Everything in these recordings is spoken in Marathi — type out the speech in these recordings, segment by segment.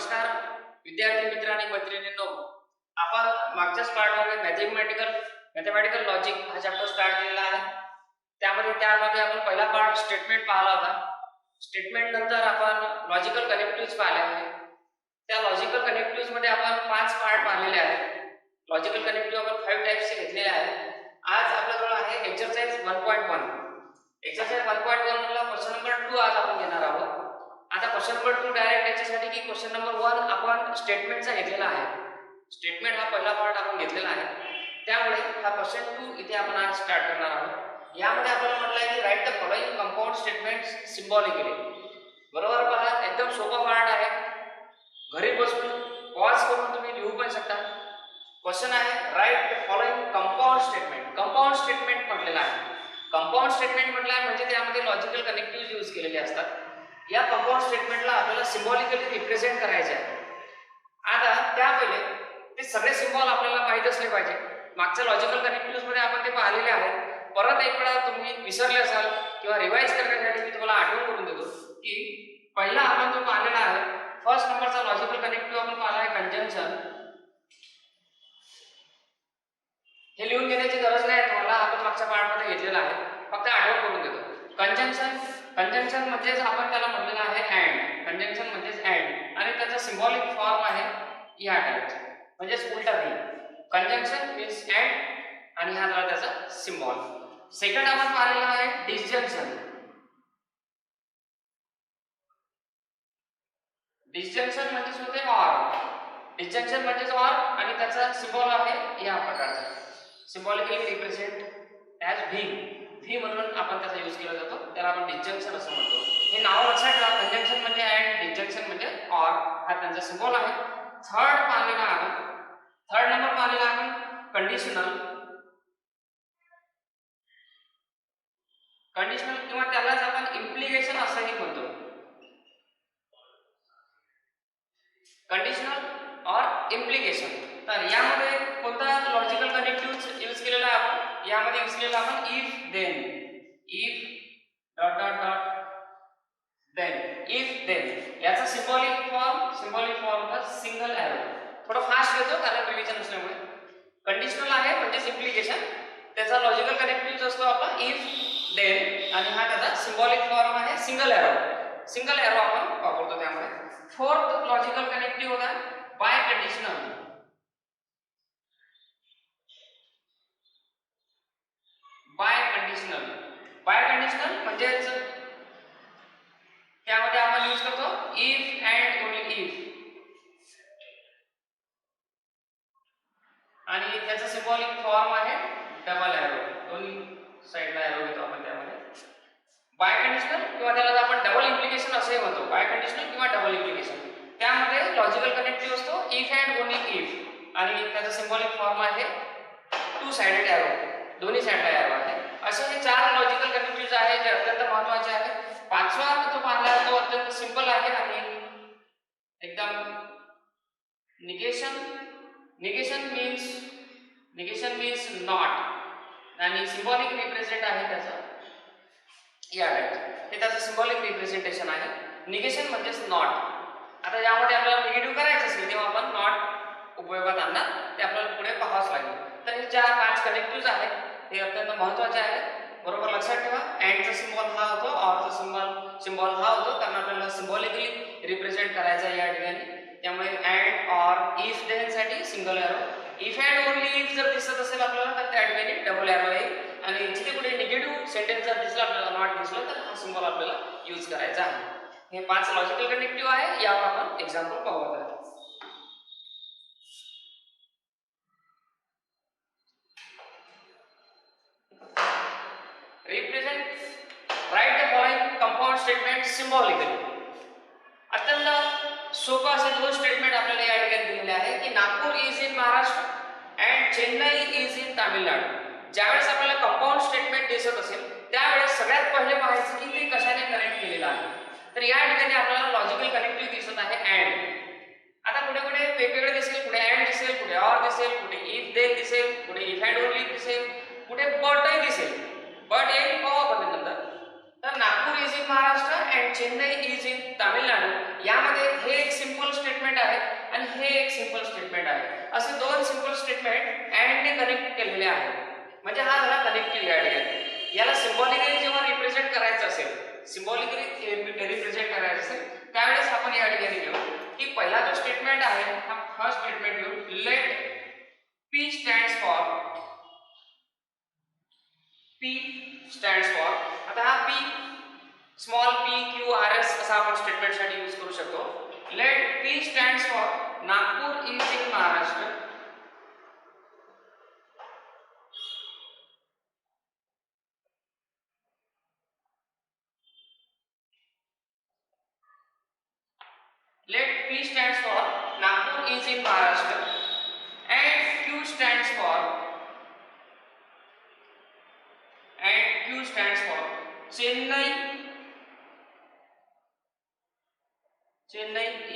नमस्कार विद्यार्थी मित्र आणि मैत्रिणींनो. आपण मागच्याच पार्टमध्ये मॅथमॅटिकल लॉजिक हा चॅप्टर स्टार्ट केलेला आहे. त्यामध्ये आपण पहिला पार्ट स्टेटमेंट पाहिला होता. स्टेटमेंट नंतर आपण लॉजिकल कनेक्टिव्हज पाहिले आहे. त्या लॉजिकल कनेक्टिव्हज मध्ये आपण 5 पार्ट पाहिलेले आहेत. लॉजिकल कनेक्टिव्ह आपण 5 टाइप्सचे घेतलेले आहेत. आज आपल्याजवळ आहे एक्सरसाइज 1.1. एक्सरसाइज 1.1 मधला क्वेश्चन नंबर 2 आज आपण घेणार आहोत. आता क्वेश्चन नंबर 2 डायरेक्ट याच्यासाठी की क्वेश्चन नंबर 1 आपण स्टेटमेंटचा घेतलेला आहे. स्टेटमेंट हा पहिला पार्ट आपण घेतलेला आहे. त्यामुळे हा क्वेश्चन 2 इथे आपण आज स्टार्ट करणार आहोत. यामध्ये आपल्याला म्हटलं आहे की right the following compound statements symbolically. बरोबर पहा, एकदम सोपा पार्ट आहे. घरी बसून पॉज करून तुम्ही लिहू पण शकता. क्वेश्चन आहे write the following compound statement. Compound statement म्हटलेला आहे. कंपाऊंड स्टेटमेंट म्हटलं म्हणजे त्यामध्ये लॉजिकल कनेक्टिव्ह यूज केलेले असतात. या कंपाऊंड स्टेटमेंटला आपल्याला सिम्बॉलिकली रिप्रेझेंट करायचे आहे. आता त्या पहिले ते सगळे सिम्बॉल आपल्याला माहित असले पाहिजे. मागच्या लॉजिकल कनेक्टिव्हज मध्ये आपण ते पाहिलेले आहेत. परत एक वेळा तुम्ही विसरले असाल किंवा रिवाइज करण्यासाठी मी तुम्हाला आठवण करून देतो की पहिला आपण जो पाहिलेला आहे फर्स्ट नंबरचा लॉजिकल कनेक्टिव्ह आपण पाहिला आहे कंजंक्शन. हे लिहून घेण्याची गरज नाही तुम्हाला, आपण मागच्या पार्टमध्ये घेतलेला आहे. फक्त आठवण करून देतो. कंजंक्शन म्हणजेच आपण त्याला म्हटलेलं आहे अँड. कंजंक्शन म्हणजेच अँड आणि त्याचा सिम्बॉलिक फॉर्म आहे या टाइपचा, म्हणजेच उलटा व्ही. कंजंक्शन मीन्स अँड आणि हा झाला त्याचा सिम्बॉल. सेकंड आपण पाहिलेला आहे डिसजंक्शन. डिसजंक्शन म्हणजेच होते ऑर. डिसजंक्शन म्हणजेच ऑर आणि त्याचा सिम्बॉल आहे या प्रकारचा, symbolically represent as V. V म्हणून आपण त्याचा यूज केला जातो. त्याला आपण डिसजंक्शन असं म्हणतो. हे नाव लक्षात ठेवा. कंजंक्शन म्हणजे अँड, डिसजंक्शन म्हणजे ऑर, हा त्यांचा सिम्बॉल आहे. थर्ड नंबर पाहिलेला आपण कंडिशनल. कंडिशनल किंवा त्यालाच आपण इम्प्लिकेशन असंही म्हणतो. कंडिशनल और इम्प्लिकेशन. तर यामध्ये कोणता लॉजिकल कनेक्टिव्ह यूज केलेला आहे आपण? यामध्ये यूज केलेला आपण if then. If dot dot dot then. If then याचा सिम्बॉलिक फॉर्म होता सिंगल एरो. थोडं फास्ट घेतो कारण रिव्हिजन असल्यामुळे. कंडिशनल आहे म्हणजे इम्प्लिकेशन. त्याचा लॉजिकल कनेक्टिव्ह असतो आपला इफ देन आणि हा त्याचा सिम्बॉलिक फॉर्म आहे सिंगल एरो. सिंगल एरो आपण वापरतो त्यामध्ये. फोर्थ लॉजिकल कनेक्टिव्ह होता बाय कंडिशनल. बाय कंडिशनल म्हणजेच त्यामध्ये आपण यूज करतो इफ अँड ओनली इफ आणि त्याचा सिम्बॉलिक फॉर्म आहे डबल एरो. दोन्ही साइडला एरो घेतो आपण त्यामध्ये. बाय कंडिशनल किंवा त्याला आपण डबल इम्प्लिकेशन असेही म्हणतो. बाय कंडिशनल किंवा डबल इम्प्लिकेशन. त्यामध्ये लॉजिकल कनेक्टिव्ह असतो इफ अँड ओनली इफ आणि त्याचा सिम्बॉलिक फॉर्म आहे टू साइडेड एरो. दोन्ही साइडला एरो आहे. असे हे 4 लॉजिकल कनेक्टिव्हज आहेत जे अत्यंत महत्त्वाचे आहेत. पाचवा जो पाहिला तो अत्यंत सिंपल आहे आणि एकदम निगेशन मीन्स नॉट आणि सिम्बॉलिक रिप्रेझेंट आहे त्याचा या टाइप. हे त्याचं सिम्बॉलिक रिप्रेझेंटेशन आहे. निगेशन म्हणजेच नॉट. आता यामध्ये आपल्याला निगेटिव्ह करायचं असेल तेव्हा आपण नॉट उपयोगात आणणार. ते आपल्याला पुढे पाहावंच लागेल. तर हे 4-5 कनेक्टिव्हज आहेत हे अत्यंत महत्त्वाचे आहेत. बरोबर लक्षात ठेवा. अँडचा सिम्बॉल हा होतो, ऑरचा सिम्बॉल हा होतो कारण आपल्याला सिम्बॉलिकली रिप्रेझेंट करायचा आहे या ठिकाणी. त्यामुळे अँड ऑर इफ देन साठी single arrow. If and only if जर दिसत असेल आपल्याला तर त्या ठिकाणी डबल एरो येईल आणि जिथे कुठे निगेटिव्ह सेंटेन्स जर दिसला आपल्याला नॉट दिसलं तर हा सिम्बॉल आपल्याला यूज करायचा आहे. हे 5 लॉजिकल कनेक्टिव्ह आहे. यावर आपण एक्झाम्पल पाहू आता. Represent right the following compound statement symbolically. अत्यंत सोपं असे 2 स्टेटमेंट आपल्याला या ठिकाणी दिलेले आहे की Nagpur is in Maharashtra and Chennai is in Tamil Nadu. ज्यावेळेस आपल्याला कंपाऊंड स्टेटमेंट दिसत असेल त्यावेळेस सगळ्यात पहिले पाहायचं की ते कशाने कनेक्ट केलेलं आहे. तर या ठिकाणी आपल्याला लॉजिकल कनेक्टिव्ह दिसत आहे अँड. आता कुठे कुठे वेगवेगळे दिसेल, कुठे अँड दिसेल, कुठे ऑर दिसेल, कुठे इफ देन दिसेल, कुठे इफ अँड ओनली दिसेल, कुठे बटही दिसेल. बट येईल पाहू आपण नंतर. तर Nagpur is in Maharashtra and Chennai is in Tamil Nadu यामध्ये हे एक सिंपल स्टेटमेंट असे दोन सिंपल स्टेटमेंट अँडने कनेक्ट केलेले आहेत. म्हणजे हा झाला कनेक्टिव्ह या ठिकाणी. याला सिम्बॉलिकली जेव्हा रिप्रेझेंट करायचं असेल, सिम्बॉलिकली रिप्रेझेंट करायचं असेल त्यावेळेस आपण या ठिकाणी घेऊ की पहिला जो स्टेटमेंट आहे हा फर्स्ट स्टेटमेंट घेऊ, लेट P stands for आता हा P small p q r s असा आपण स्टेटमेंट साठी यूज करू शकतो. Let P stands for Nagpur is in Maharashtra. Let P stands for Nagpur is in Maharashtra and Q stands for Chennai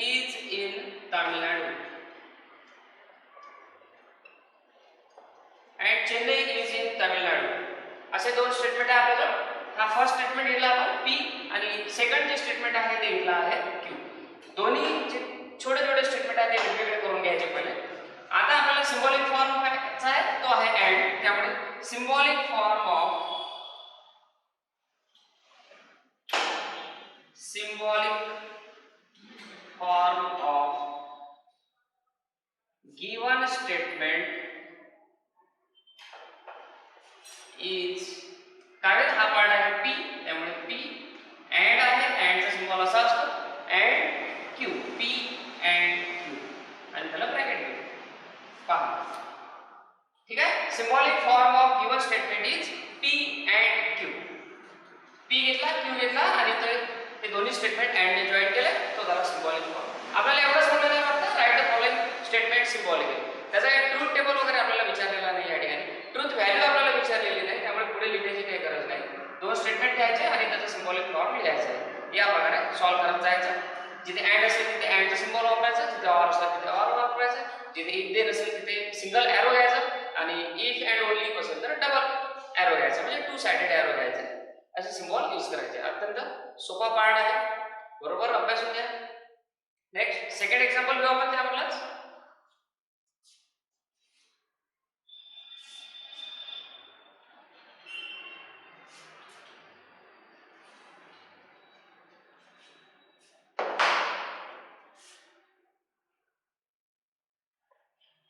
is in Tamil Nadu and Chennai is in Tamil Nadu. असे दोन स्टेटमेंट आहे आपल्याला. हा फर्स्ट स्टेटमेंट दिला आपण P आणि सेकंड जे स्टेटमेंट आहे ते दिला आहे Q. दोन्ही जे छोटे छोटे स्टेटमेंट आहे ते वेगवेगळे करून घ्यायचे पहिले. आता आपल्याला सिम्बॉलिक फॉर्म चा आहे तो आहे अँड. त्यामुळे symbolic form of given statement is काय हा पार्ट आहे P. त्यामुळे P अँड आहे, अँडचा सिम्बॉल असा असतो and Q, P and Q आणि त्याला ब्रॅकेट घेऊ. पहा ठीक आहे. Symbolic form of given statement is P and Q. P घेतला Q घेतला आणि ते दोन्ही स्टेटमेंट अँड ने जॉईन केले तो झाला सिम्बॉलिक फॉर्म. आपल्याला एवढंच म्हटलं आहे फक्त right the following statement symbolically. त्याचा एक ट्रूथ टेबल वगैरे आपल्याला विचारलेला नाही या ठिकाणी. ट्रूथ व्हॅल्यू आपल्याला विचारलेली नाही त्यामुळे पुढे लिहिण्याची काही गरज नाही. दोन स्टेटमेंट घ्यायचे आणि त्याचा सिम्बॉलिक फॉर्म लिहायचा आहे. या प्रकारे सॉल्व्ह करत जायचं. जिथे अँड असेल तिथे अँडचा सिम्बॉल वापरायचा, जिथे ऑर असेल तिथे ऑर वापरायचा, जिथे इफ देन असेल तिथे सिंगल एरो घ्यायचा आणि इफ अँड ओनली इफ असेल तर डबल एरो घ्यायचा, म्हणजे टू साइडेड एरो घ्यायचा. असे सिम्बॉल यूज करायचे. अत्यंत सोपा पार्ट आहे. बरोबर अभ्यासून घ्या. नेक्स्ट सेकंड एक्झाम्पल घेऊ आपण त्यामधलाच.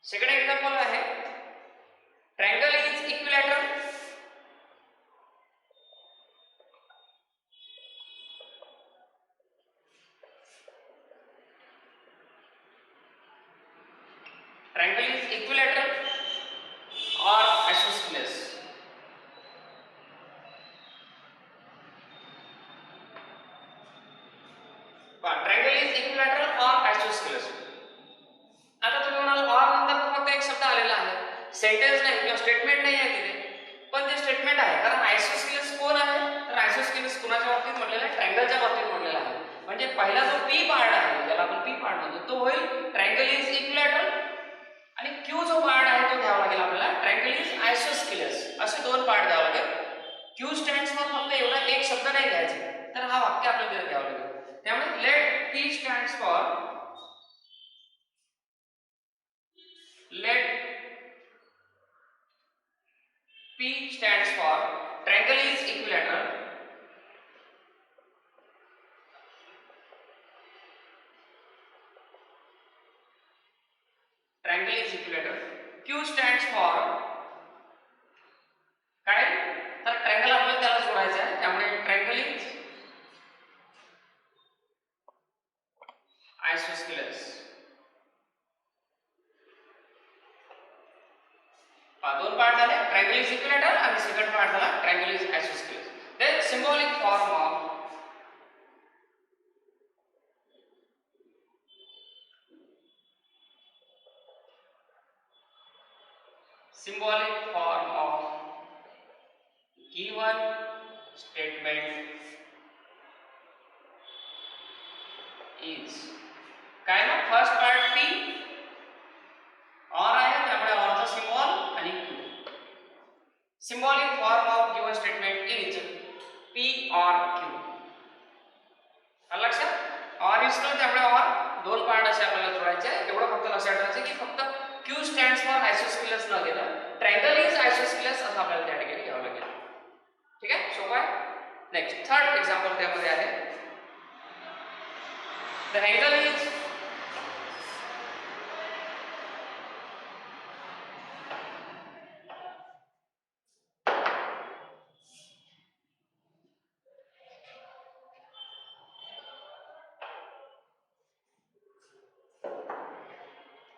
सेकंड एक्झाम्पल आहे triangle is equilateral. Triangle is equilateral or isosceles. Triangle is equilateral or isosceles. आता तुम्ही म्हणाल or नंतर फक्त एक शब्द आलेला आहे, सेंटेन्स नाही किंवा स्टेटमेंट नाही आहे तिथे, पण ते स्टेटमेंट आहे. कारण आयसोस्केलेस कोण आहे तर आयसोस्केलेस कुणाच्या बाबतीत म्हटलेला आहे, ट्रायंगलच्या बाबतीत म्हटलेला आहे. म्हणजे पहिला जो P पार्ट आहे ज्याला आपण P पार्ट म्हणतो तो होईल ट्रायंगल इज इक्विलॅटरल आणि Q जो पार्ट आहे तो घ्यावा लागेल आपल्याला ट्रायंगल इज आयसोस्केलेस. असे दोन पार्ट द्यावे लागेल. Q स्टँड्स फॉर फक्त एवढा एक शब्द नाही घ्यायचा तर हा वाक्य आपल्याला द्यावं लागेल. त्यामुळे let P stands for triangle is equilateral Q stands for काय तर ट्रायंगल आपल्याला त्याला जोडायचं आहे. त्यामुळे ट्रायंगल इज आयसोस्केलेस. दोन पार्ट झाले, ट्रायंगल इज इक्विलॅटरल आणि सेकंड पार्ट झाला triangle is isosceles. Then symbolic form of given statement is काय ना फर्स्ट पार्ट P और आहे त्यामुळे ऑरचा सिम्बॉल आणि Q. Symbolic form of given statement is P और Q. लक्षात ऑर इज त्यामुळे ऑर दोन पार्ट असे आपल्याला जोडायचे आहे. एवढं फक्त लक्षात ठेवायचं की फक्त Q तसं आपल्याला त्या ठिकाणी घ्यावं लागेल. ठीक आहे, सोपं आहे. नेक्स्ट थर्ड एक्झाम्पल त्यामध्ये आहे the angle is right angle.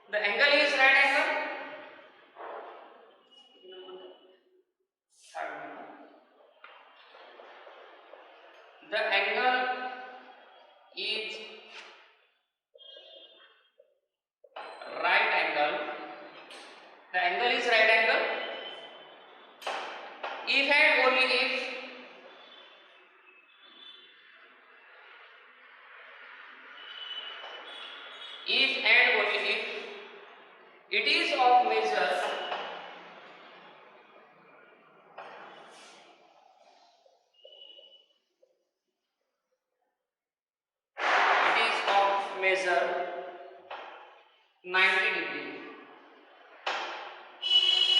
The angle is right angle. The angle is right angle if and only if and only if it is of measure it is of measure 90 degree.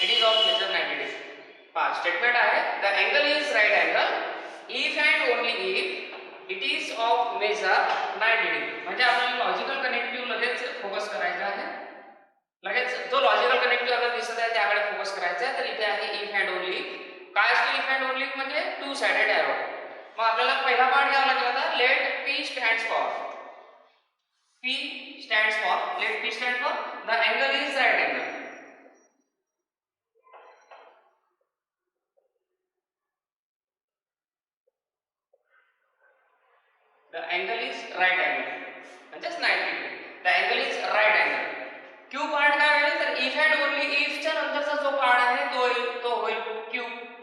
It is of measure 90 degree. पहा स्टेटमेंट आहे the angle is right angle if and only if it is of measure 90 degree. म्हणजे आपल्याला लॉजिकल कनेक्टिव्ह लगेच फोकस करायचा आहे. लगेच जो लॉजिकल कनेक्टिव्ह आपल्याला दिसत आहे त्याकडे फोकस करायचा आहे. तर इथे आहे इफ अँड ओनली. काय असतो इफ अँड ओनली म्हणजे टू साइडेड एरो. मग आपल्याला पहिला पार्ट घ्यावा लागला होता let P stands for. P stands for, let P stand for the angle is right angle. The angle is right angle. म्हणजेच 90 degree. The angle is right angle. Q part काय होईल तर if and only if च्या नंतरचा जो पार्ट आहे तो होईल Q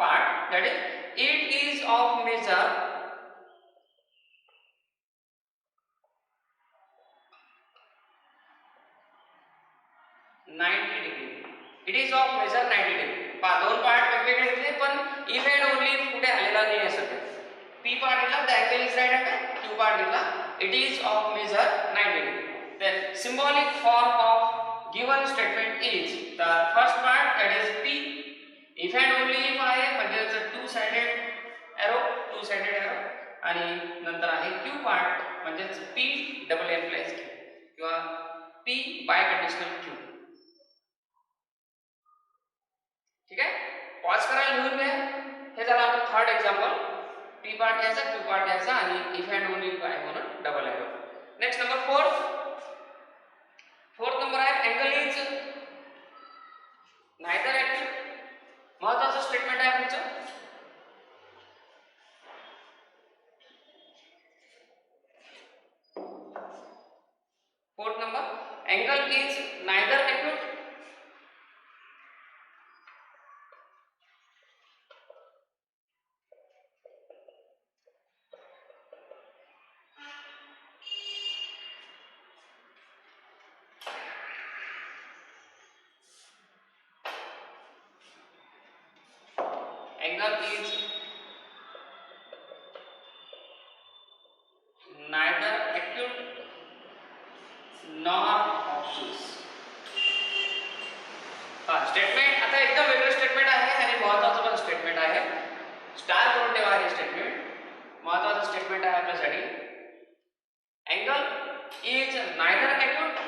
part. That is it is of measure 90 degree. It is of measure 90 degree. पहा दोन पार्ट वेगवेगळे घेतले पण if and only कुठे आलेला नाही आहे सध्या. P पार्ट घेतला the angle is right angle. Q part घेतला it is of measure 90 degree. The symbolic form of given statement is the first part that is P. If and only if आहे म्हणजे two sided arrow आणि नंतर आहे Q पार्ट म्हणजे P double implies Q किंवा P by conditional Q. ठीक आहे, पॉज करा लिहून घ्या. हे झालं आपलं थर्ड एक्झाम्पल. P पार्ट घ्यायचा Q पार्ट घ्यायचा आणि इफ अँड ओनली इफ आहे म्हणून double arrow. Next number fourth number आहे अँगल इज नायदर ॲक्च्युअल. महत्वाचं स्टेटमेंट आहे पुढचं. Fourth number angle is neither actual. Angle is neither acute nor obtuse. Statement आता एकदम वेगळं स्टेटमेंट आहे आणि महत्त्वाचं पण स्टेटमेंट आहे. स्टार करून ठेवा हे स्टेटमेंट. महत्त्वाचं स्टेटमेंट आहे आपल्यासाठी. Angle is neither acute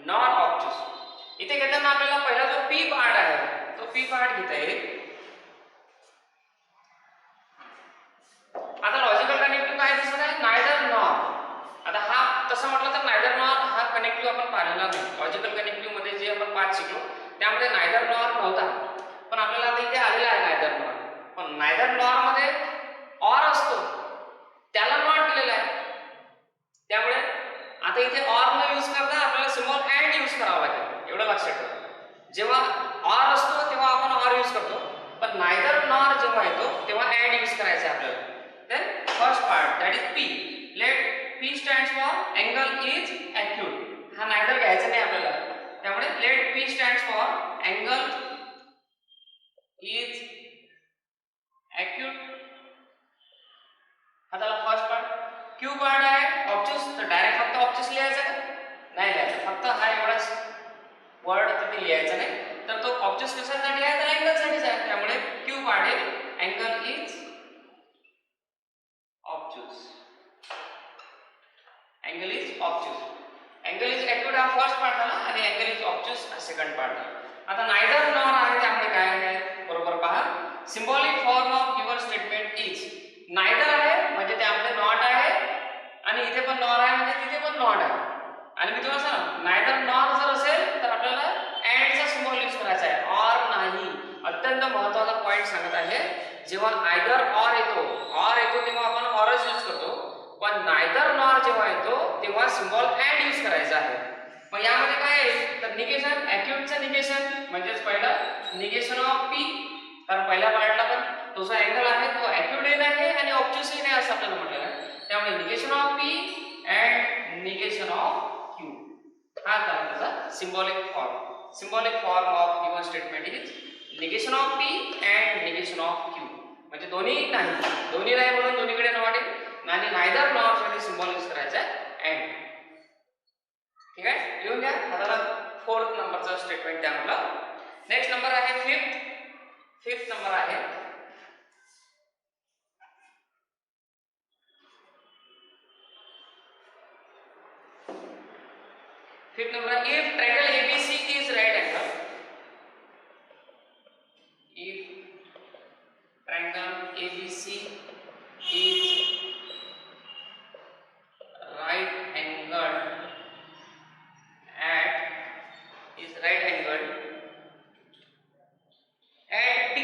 nor obtuse. इथे घेताना आपल्याला पहिला जो P पार्ट आहे तो P पार्ट घेता येईल. आता लॉजिकल कनेक्टिव्ह काय दिसत आहे नायदर नॉर. आता हा तसं म्हटलं तर नायदर नॉर हा कनेक्टिव्ह आपण पाहिलेला नाही. लॉजिकल कनेक्टिव्ह मध्ये जे आपण पाच शिकलो त्यामध्ये नायदर नॉर नव्हता पण आपल्याला आता इथे आलेला आहे नायदर नॉर. पण नायदर नॉर मध्ये ऑर असतो त्याला नॉट दिलेला आहे. त्यामुळे आता इथे ऑर न यूज करता आपल्याला सिम्बॉल अँड यूज करावा लागेल. एवढं लक्षात ठेवा. जेव्हा ऑर असतो तेव्हा आपण ऑर यूज करतो पण नायदर नॉर जेव्हा येतो तेव्हा अँड यूज करायचं आहे आपल्याला. Then first part that is P. Let P stands for angle is acute. हा नायदर घ्यायचा नाही आपल्याला. त्यामुळे let P stands for angle is acute. हा झाला फर्स्ट पार्ट. Q पार्ट आहे ऑब्ट्यूस. तर डायरेक्ट फक्त ऑब्ट्यूस लिहायचा का नाही लिहायचा. फक्त हा एवढाच वर्ड तिथे लिहायचा नाही. तर तो ऑब्ट्यूस कशासाठी आहे तर अँगल साठीच आहे. त्यामुळे Q आहे angle is obtuse. Angle is obtuse. Angle is acute हा फर्स्ट पार्ट झाला आणि अँगल इज ऑब्ट्यूज हा सेकंड पार्ट झाला. आता नायदर नॉर आहे त्यामुळे काय आहे बरोबर पहा. Symbolic form of given statement is. Neither आहे म्हणजे त्यामध्ये नॉट आहे आणि इथे पण नॉर आहे म्हणजे तिथे पण नॉट आहे. आणि मी तुम्हाला सांग नायदर नॉर जर असेल तर आपल्याला अँडचा सिम्बॉल यूज करायचा आहे, ऑर नाही. अत्यंत महत्त्वाचा पॉईंट सांगत आहे. जेव्हा आयदर ऑर येतो तेव्हा आपण ऑरच यूज करतो, पण नायदर नॉर जेव्हा येतो तेव्हा सिम्बॉल अँड यूज करायचा आहे. मग यामध्ये काय आहे तर निगेशन, ॲक्यूटचं निगेशन म्हणजेच पहिलं निगेशन ऑफ पी, कारण पहिल्या पार्टला पण तो जो अँगल आहे तो ॲक्यूट एन आहे आणि ऑब्ट्यूज एन आहे असं आपल्याला म्हटलेलं आहे. त्यामुळे negation of P and negation of Q हा झाला त्याचा symbolic form. Symbolic form of given statement is negation of P and negation of Q. म्हणजे दोन्ही नाही म्हणून दोन्हीकडे नॉट आहे आणि नायदर नॉर साठी सिम्बॉल यूज करायचा आहे अँड. ठीक आहे, लिहून घ्या. हा झाला 4th नंबरचा स्टेटमेंट त्यामुळे. नेक्स्ट नंबर आहे 5th नंबर आहे fifth number. If triangle ABC is right angle, if triangle ABC is right angled at B,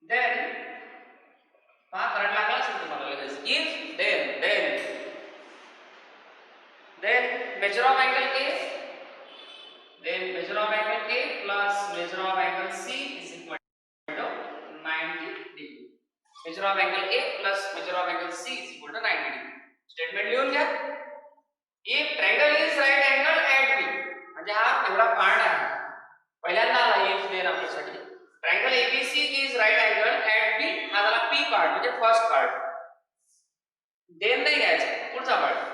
then पहा करंट लागला असेल तुम्हाला लगेच. if then measure of angle A, then measure of angle A plus measure of angle C is equal to 90 degree. Measure of angle A plus measure of angle C is equal to 90 degree. Statement लिहून घ्या. if triangle is right angle at B म्हणजे हा एवढा पार्ट आहे. पहिल्यांदा आला if then आपल्यासाठी. triangle ABC is right angle at B हा झाला P पार्ट म्हणजे फर्स्ट पार्ट. then नाही घ्यायचा पुढचा part.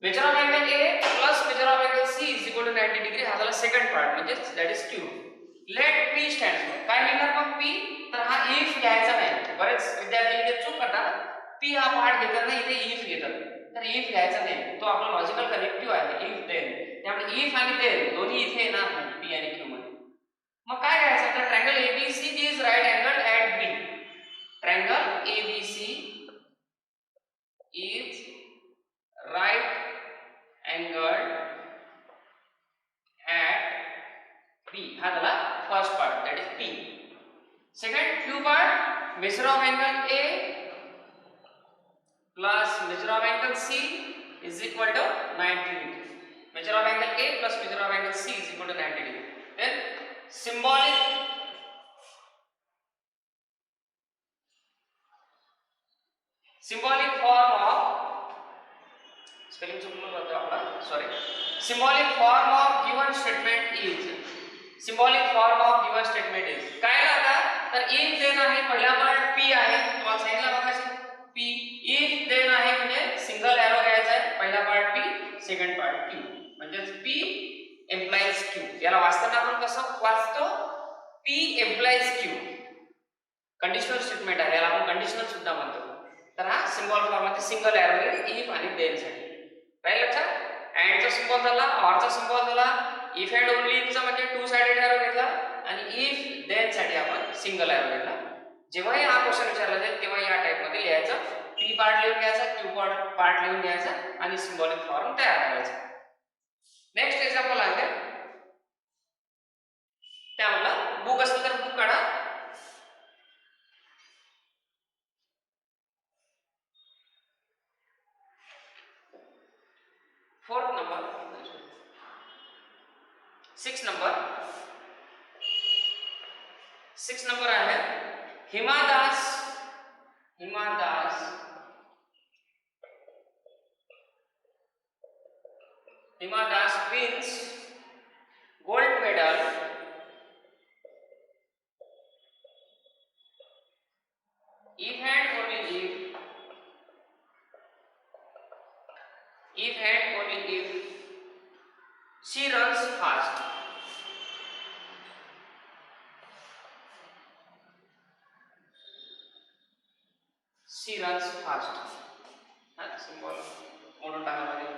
measure of angle A plus measure of angle C is equal to 90 degree हा झाला सेकंड पार्ट म्हणजे that is Q. let P stands for काय लिहिणार मग P तर हा if घ्यायचा नाही. बरेच विद्यार्थी इथे चूक करतात. P हा पार्ट घेतात ना इथे if घेतात. तर if घ्यायचा नाही, तो आपला लॉजिकल कनेक्टिव्ह आहे if then. त्यामुळे if आणि then दोन्ही इथे येणार नाही P आणि Q मध्ये. मग काय घ्यायचं तर triangle ABC is right angled at B. Triangle ABC is right angled at B हा झाला first part that is P. Second Q part measure of angle A plus measure of angle C is equal to 90 degree. Measure of angle A plus measure of angle C is equal to 90 degree. Then symbolic form of spelling चुकलं होतं आपला sorry. symbolic form of given statement is. symbolic form of given statement is काय आता तर if then आहे पहिला पार्ट P आहे तुम्हाला सांगितलं बघा P. if then आहे म्हणजे सिंगल एरो घ्यायचा आहे. पहिला part P second part Q म्हणजे P implies Q. याला वाचताना आपण कसं वाचतो P implies Q. Conditional statement आहे याला आपण कंडिशनल सुद्धा म्हणतो. तर हा सिंबल फॉर्म मध्ये सिंगल एरो आहे if आणि then साठी. राईट लक्षात. अँड चा सिंबल झाला, ऑर चा सिंबल झाला, if and only if चा म्हणजे टू साइडेड एरो घेतला आणि if then साठी आपण सिंगल एरो घेतला. जेव्हाही हा क्वेश्चन विचारला जाईल तेव्हा या टाइप मध्ये लिहायचं. P पार्ट लिहून घ्यायचा, Q पार्ट लिहून घ्यायचा आणि सिंबॉलिक फॉर्म तयार करायचा. नेक्स्ट एक्झाम्पल आहे त्याला बुक असेल तर बुक काढा. फोर्थ नंबर 6 नंबर आहे Hima Das wins gold medal if and only if she runs fast. She runs fast. हा सिम्बॉल मोडून टाकायला लागेल.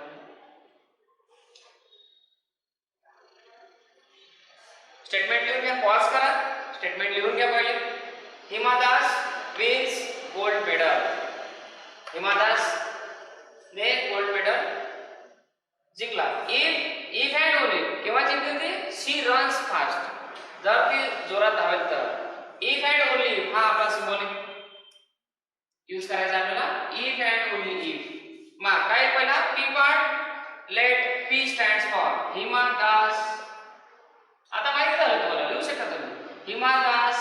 स्टेटमेंट लिहून घ्या. पॉज करा. स्टेटमेंट लिहून घ्या पहिले. हिमा Das wins gold medal. Hima Das ने गोल्ड मेडल जिंकला. इफ अँड ओनली केव्हा जिंकली ती? शी रन्स फास्ट. जर ती जोरात धावेल तर. इफ अँड ओनली हा आपला सिम्बॉलिक यूज करायचा आपल्याला. If and only if. मग काय पहिला P part. Let P stands for Hima Das. आता माहिती झालं तुम्हाला. लिहू शकता तुम्ही. Hima Das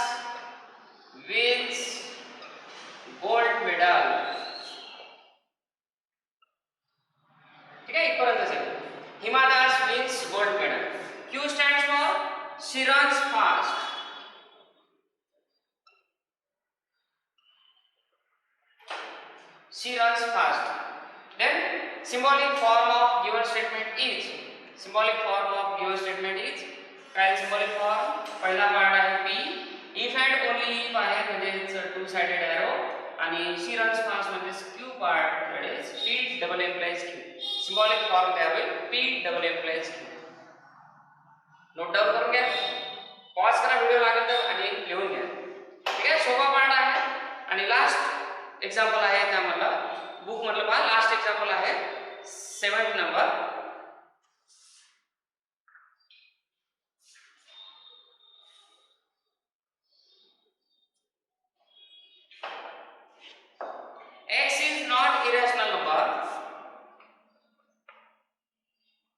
wins gold medal. ठीक आहे. इथपर्यंत असेल. Hima Das wins gold medal. Q stands for she runs fast. She runs fast. Then symbolic form of given statement is. Symbolic form of given statement is. काय symbolic form? पहिला पार्ट आहे P. If and only if आहे म्हणजे टू साइडेड एरो. आणि she runs fast म्हणजे Q part that is P double implies Q. Symbolic form there will P double implies Q. Note down करून घ्या. पॉज करा व्हिडिओ लागेल तर आणि लिहून घ्या. ठीक आहे. सोपा पार्ट आहे. आणि लास्ट एक्झाम्पल आहे त्यामधला बुक मधलं पहा. लास्ट एक्झाम्पल आहे 7th number. x is not irrational number.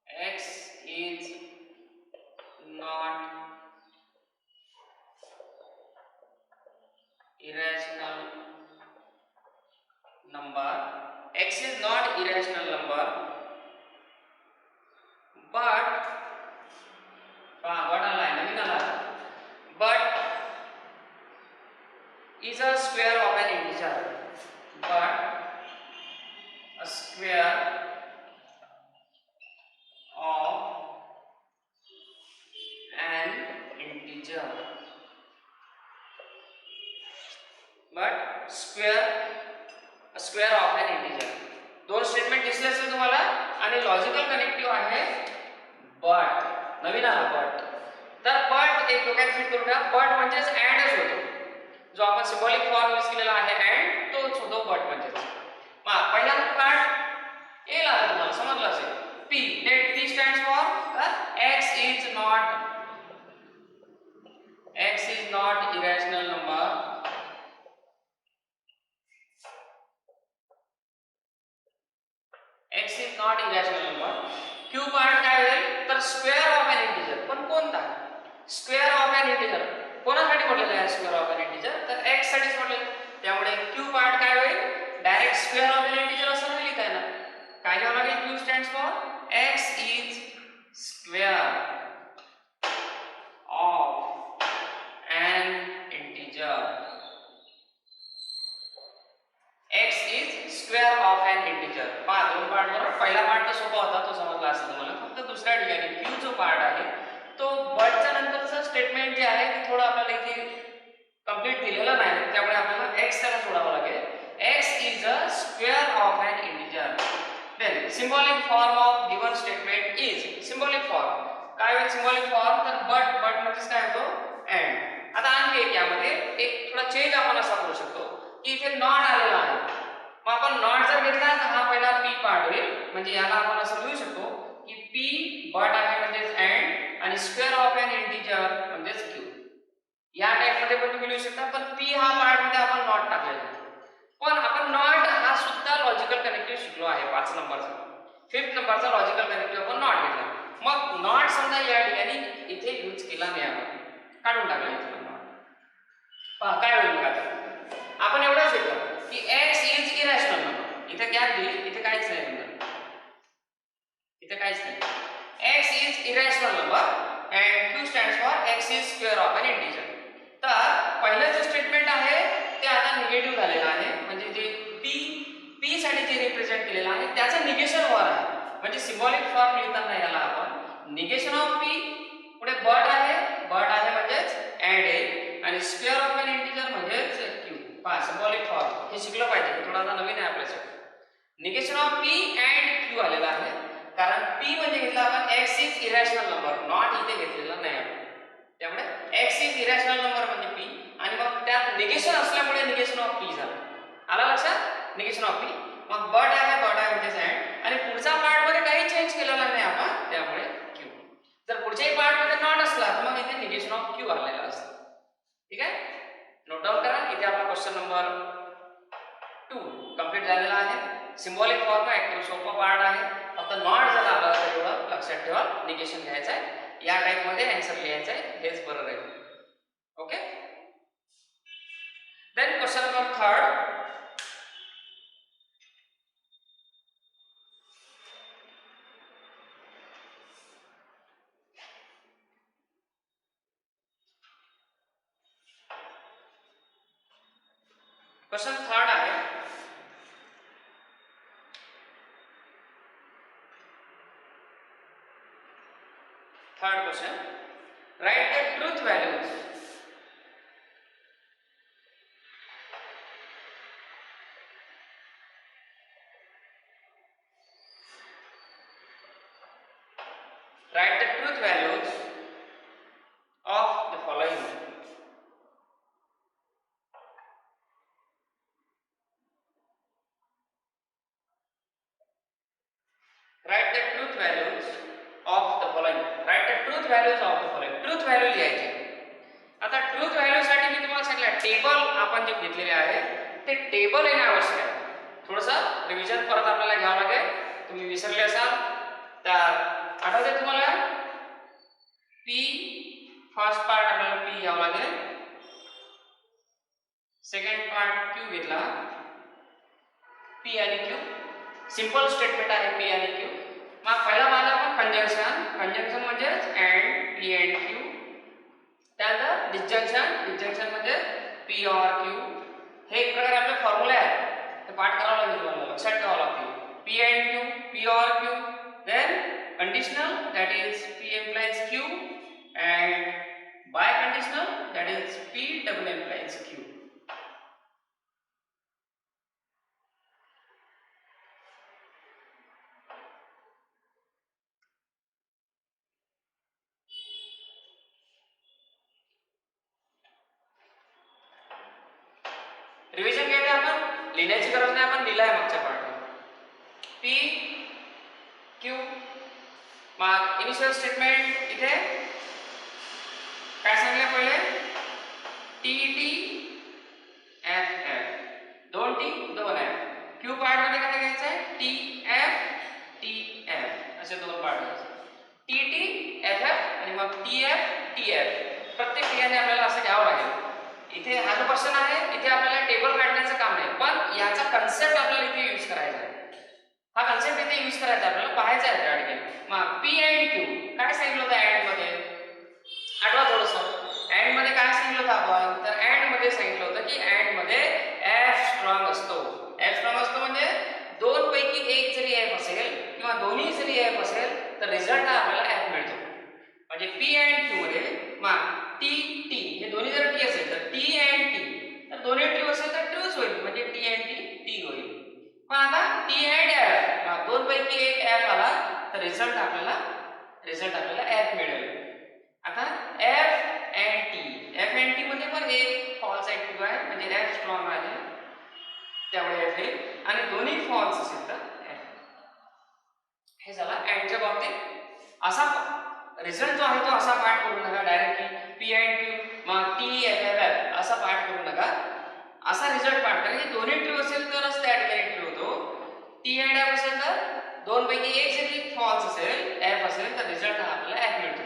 X is not irrational number. X is not irrational number, but what आला नवीन आला. But is a square of an integer. But a square of an integer. But a square of an integer. दोन स्टेटमेंट दिसले असेल तुम्हाला. आणि लॉजिकल कनेक्टिव्ह आहे बट. नवीन आला बट. तर बट एक डोक्यात फिट करून घ्या. बट म्हणजेच अँडच होतो. जो आपण सिम्बॉलिक फॉर्म यूज केलेला आहे अँड तोच होतो बट म्हणजेच. मग पहिला पार्ट ए ला तुम्हाला समजलं असेल. P let P stands for X is not irrational number. x is not irrational number. q part काय होईल तर स्क्वेअर ऑफ एन इंटिजर. पण कोणता? Square of an integer. कोणासाठी म्हटलेलं आहे स्क्वेअर ऑफ एन इंटिजर? तर x साठीच म्हटलेलं. त्यामुळे q पार्ट काय होईल direct square of an integer असं लिहिता येणार. काय लिहावं लागेल? q stands for x is square of an integer. x is square of an integer. पहा दोन पार्ट बरोबर. पहिला पार्ट तर सोपा होता तो समजला असेल तुम्हाला. फक्त दुसऱ्या ठिकाणी q जो पार्ट आहे तो बटच्या नंतरचं स्टेटमेंट जे आहे ते थोडं आपल्याला इथे कंप्लीट दिलेलं नाही. त्यामुळे आपल्याला x त्याला सोडावं लागेल. x is a square of an integer. Then symbolic form of given statement is. symbolic form काय होईल symbolic form तर बट म्हणजे काय होतो and. आता आणखी एक यामध्ये एक थोडा चेंज आपण असा करू शकतो की इथे नॉट आलेला आहे. मग आपण नॉट जर घेतला तर हा पहिला पी पार्ट होईल. म्हणजे याला आपण असं लिहू शकतो की पी बट आहे म्हणजेच अँड आणि स्क्वेअर ऑफ एन इंटिजर म्हणजेच क्यू. या टाइप मध्ये पण तुम्ही लिहू शकता. पण पी हा पार्ट मध्ये आपण नॉट टाकलेला आहे. पण आपण नॉट हा सुद्धा लॉजिकल कनेक्टिव्ह शिकलो आहे 5 नंबरचा. 5th नंबरचा लॉजिकल कनेक्टिव्ह आपण नॉट घेतला. मग नॉट समजा या ठिकाणी इथे यूज केला नाही आपण. काढून टाकला इथे नॉट. पहा काय होईल मग आता. आपण एवढंच घेतलं की x इज इरॅशनल नंबर. इथे गॅप दिली. इथे काहीच नाही नंबर. इथे काहीच नाही. x is irrational number and q stands for x is square of an integer. तर पहिलं जे स्टेटमेंट आहे ते आता निगेटिव्ह झालेलं आहे. म्हणजे जे p साठी जे रिप्रेझेंट केलेलं आहे त्याचं निगेशन वर आहे. म्हणजे सिम्बॉलिक फॉर्म लिहिताना याला आपण निगेशन ऑफ p पुढे बट आहे म्हणजेच अँड आहे आणि स्क्वेअर ऑफ एन इंटिजर म्हणजेच q. पहा सिम्बॉलिक फॉर्म हे शिकलं पाहिजे. Negation of P and Q आलेला आहे, कारण पी म्हणजे घेतला आपण x is irrational number, not इथे घेतलेला नाही आपण. त्यामुळे एक्स इज इरॅशनल नंबर म्हणजे पी, आणि मग त्यात निगेशन असल्यामुळे निगेशन ऑफ पी झालं. आला लक्षात? Negation of P. मग बट आहे म्हणजेच अँड, आणि पुढचा पार्ट मध्ये काही चेंज केलेला नाही आपण, त्यामुळे क्यू. जर पुढच्याही पार्ट मध्ये नॉट असला तर मग इथे निगेशन ऑफ क्यू आलेला असतं. ठीक आहे, नोट डाऊन करा. इथे आपला क्वेश्चन नंबर 2 कंप्लीट झालेला आहे. सिम्बॉलिक फॉर्म आहे, एकदम सोपा पार्ट आहे. फक्त नॉट जर आला तर एवढं लक्षात ठेवा, निगेशन घ्यायचं आहे, या टाइप मध्ये आन्सर लिहायचं आहे, हेच बरं राहील. Okay, then question number 3. Question 3 आहे. Third question, right the truth values write the truth values of the following. Write the truth values of the following. Write the truth values of the following. Truth value लिहायची. आता ट्रूथ व्हॅल्यू साठी मी तुम्हाला सांगितलं, टेबल आपण जे घेतलेले आहे ते टेबल येणे आवश्यक आहे. थोडंसं रिव्हिजन परत आपल्याला घ्यावं लागेल, तुम्ही विसरले असाल तर. आठवते तुम्हाला? पी फर्स्ट पार्ट आपल्याला पी घ्यावं लागेल, सेकंड पार्ट क्यू घेतला, पी आणि क्यू. सिंपल स्टेटमेंट आहे पी आणि क्यू. मग पहिला भाग आपण कंजंक्शन. कंजंक्शन म्हणजे अँड, पी अँड क्यू. त्यानंतर डिस्जंक्शन म्हणजे पी ऑर क्यू. हे एक प्रकारे आपले फॉर्म्युला आहे, ते पाठ करावं लागेल तुम्हाला, लक्षात ठेवावं लागतील. P and Q, P or Q. Then conditional, that is P implies Q, and biconditional, that is P double implies Q. Revision घ्यायचं आपण, लिहिण्याची गरज नाही, आपण लिहिलं आहे मागच्या पार्टमध्ये. पी क्यू, मग इनिशियल स्टेटमेंट इथे काय सांगितलं पहिले? टी टी एफ एफ, दोन टी दोन एफ. क्यू पार्ट मध्ये काय घ्यायचं आहे? टी एफ असे दोन पार्ट घ्यायचे. टी टी एफ एफ आणि मग टी एफ. प्रत्येक ठिकाणी आपल्याला असं घ्यावं लागेल. इथे हा जो क्वेश्चन आहे इथे आपल्याला टेबल काढण्याचं काम नाही, पण याचा कन्सेप्ट आपल्याला इथे यूज करायचा आहे. हा कन्सेप्ट इथे यूज करायचा, आपल्याला पाहायचा आहे त्या ठिकाणी. मग पी अँड क्यू काय सांगितलं होतं अँड मध्ये? आठवा थोडंसं. अँड मध्ये काय सांगितलं होतं आपण? तर अँड मध्ये सांगितलं होतं की अँड मध्ये एफ स्ट्रॉंग असतो. एफ स्ट्रॉंग असतो म्हणजे दोन पैकी एक जरी एफ असेल किंवा दोन्ही जरी एफ असेल तर रिझल्ट हा आपल्याला एफ मिळतो. म्हणजे पी अँड क्यू मध्ये मग टी टी हे दोन्ही जर टी असेल तर टी अँड टी, तर दोन्ही ट्रू असेल तर ट्रूच होईल, म्हणजे टी अँड टी होईल. पण आता टी अँड एफ, दोन पैकी एक एफ आला तर रिझल्ट आपल्याला एफ मिळेल. आता एफ अँड टी मध्ये पण एक फॉल्स ऍक्टिव्ह आहे, म्हणजे एफ स्ट्रॉंग आहे त्यामुळे एफ येईल, आणि दोन्ही फॉल्स असेल तर एफ. हे झाला अँडच्या बाबतीत. असा रिझल्ट जो आहे तो असा पाठ करू नका डायरेक्टली पी अँड क्यू मग टी एफ एफ एफ असा पाठ करू नका. असा रिझल्ट पाठ करा की दोन्ही ट्रू असेल तरच त्या ठिकाणी ट्रू होतो. टी अँड एफ असेल तर दोन पैकी एक जरी फॉल्स असेल, एफ असेल तर रिझल्ट हा आपल्याला एफ मिळतो,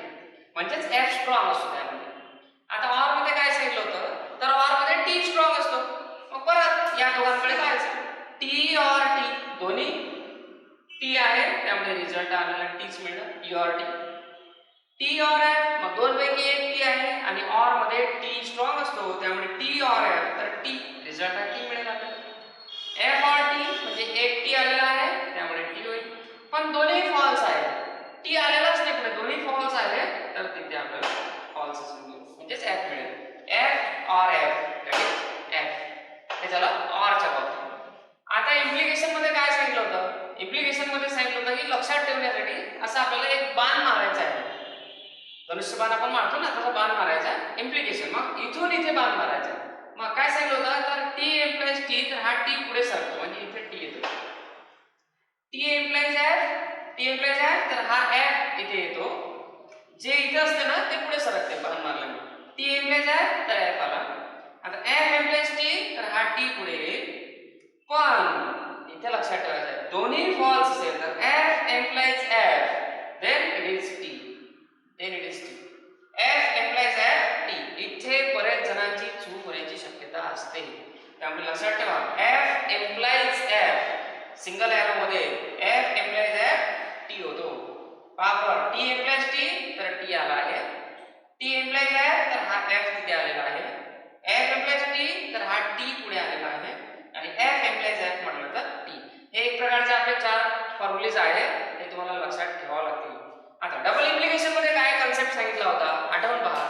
म्हणजेच एफ स्ट्रॉंग असतो त्यामध्ये. आता ऑर मध्ये काय सांगितलं होतं? तर ऑर मध्ये टी स्ट्रॉंग असतो. मग परत या दोघांकडे पाहायचं, टी ऑर टी, दोन्ही टी आहे त्यामुळे रिझल्ट आपल्याला टीच मिळणार, T or T. T or F, मग दोन पैकी एक टी आहे आणि ऑर मध्ये टी स्ट्रॉंग असतो त्यामुळे टी ऑर एफ, तर टी रिझल्ट हा टी मिळेल आपल्याला. एफ ऑर टी म्हणजे एक टी आलेला आहे त्यामुळे टी होईल, पण दोन्ही फॉल्स आहे, टी आलेलाच नाही पुढे, दोन्ही फॉल्स आहे तर तिथे आपल्याला फॉल्स असेल म्हणजेच एफ मिळेल. F or F, that is F. हे झालं ऑरच्या बाबतीत. आता इम्प्लिकेशन मध्ये काय सांगितलं असं आपल्याला एक बाण मारायचा आहे. धनुष्यबाण आपण मारतो ना, तसा बाण मारायचा. इम्प्लिकेशन मग इथून इथे बाण मारायचा. मग काय सांगितलं होतं, तर टी एम्प्लाइज टी, तर हा टी पुढे सरकतो म्हणजे इथे टी येतो. T implies F, T implies F, तर हा एफ इथे येतो. जे इथे असते ना ते पुढे सरकते बाण मारल्याने. टी एम्प्लाइज एफ, तर एफ आला. आता एफ एम्प्लाइज टी, तर हा टी पुढे येईल. पण इथे लक्षात ठेवायचं आहे, दोन्ही फॉल्स असेल तर F implies F, then it is T, then it is T. F implies F T, इथे बरेच जणांची चूक होण्याची शक्यता असते. त्यामुळे लक्षात ठेवा, F implies F single arrow मध्ये एफ एम्प्लाइज एफ टी होतो. पहा, टी एम्प्लाइज टी, तर टी आला आहे. टी एम्प्लाइज एफ, तर हा एफ तिथे आलेला आहे. एफ एम्प्लाइज टी, तर हा टी पुढे आलेला आहे. आणि एफ एम्प्लाइज एफ म्हटलं तर टी. हे एक प्रकारचे आपले 4 फॉर्म्युलेज आहेत, ते तुम्हाला लक्षात ठेवावे लागतील. आता डबल इम्प्लिकेशन मध्ये काय कन्सेप्ट सांगितला होता आठवून पहा.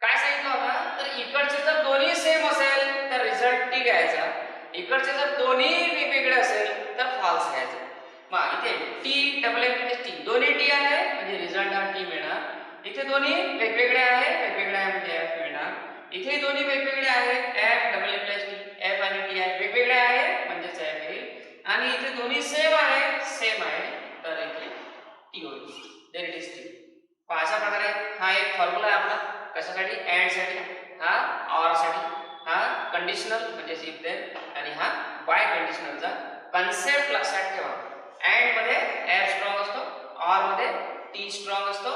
काय सांगितलं होता, तर इकडचे जर दोन्ही सेम असेल तर रिझल्ट टी घ्यायचा. इकडचे जर दोन्ही वेगवेगळे असेल तर फॉल्स घ्यायचा. मग इथे टी डबल एम्प्लाइज टी, दोन्ही टी आहे म्हणजे रिझल्ट हा टी मिळणार. इथे दोन्ही वेगवेगळे आहे, वेगवेगळे आहे म्हणजे एफ मिळणार. इथे दोन्ही वेगवेगळे आहेत, F double implies T, F आणि टी आहे वेगवेगळे आहे म्हणजेच एफ येईल. आणि इथे दोन्ही सेम आहे, सेम आहे, तर इथे टी होईल, देन इट इज टी. अशा प्रकारे हा एक फॉर्म्युला आहे आपला. कशासाठी, अँड साठी, हा ऑर साठी, हा कंडिशनल म्हणजे इफ देन, आणि हा बाय कंडिशनलचा कन्सेप्ट लक्षात ठेवा. अँड मध्ये एफ स्ट्रॉंग असतो, ऑर मध्ये टी स्ट्रॉंग असतो.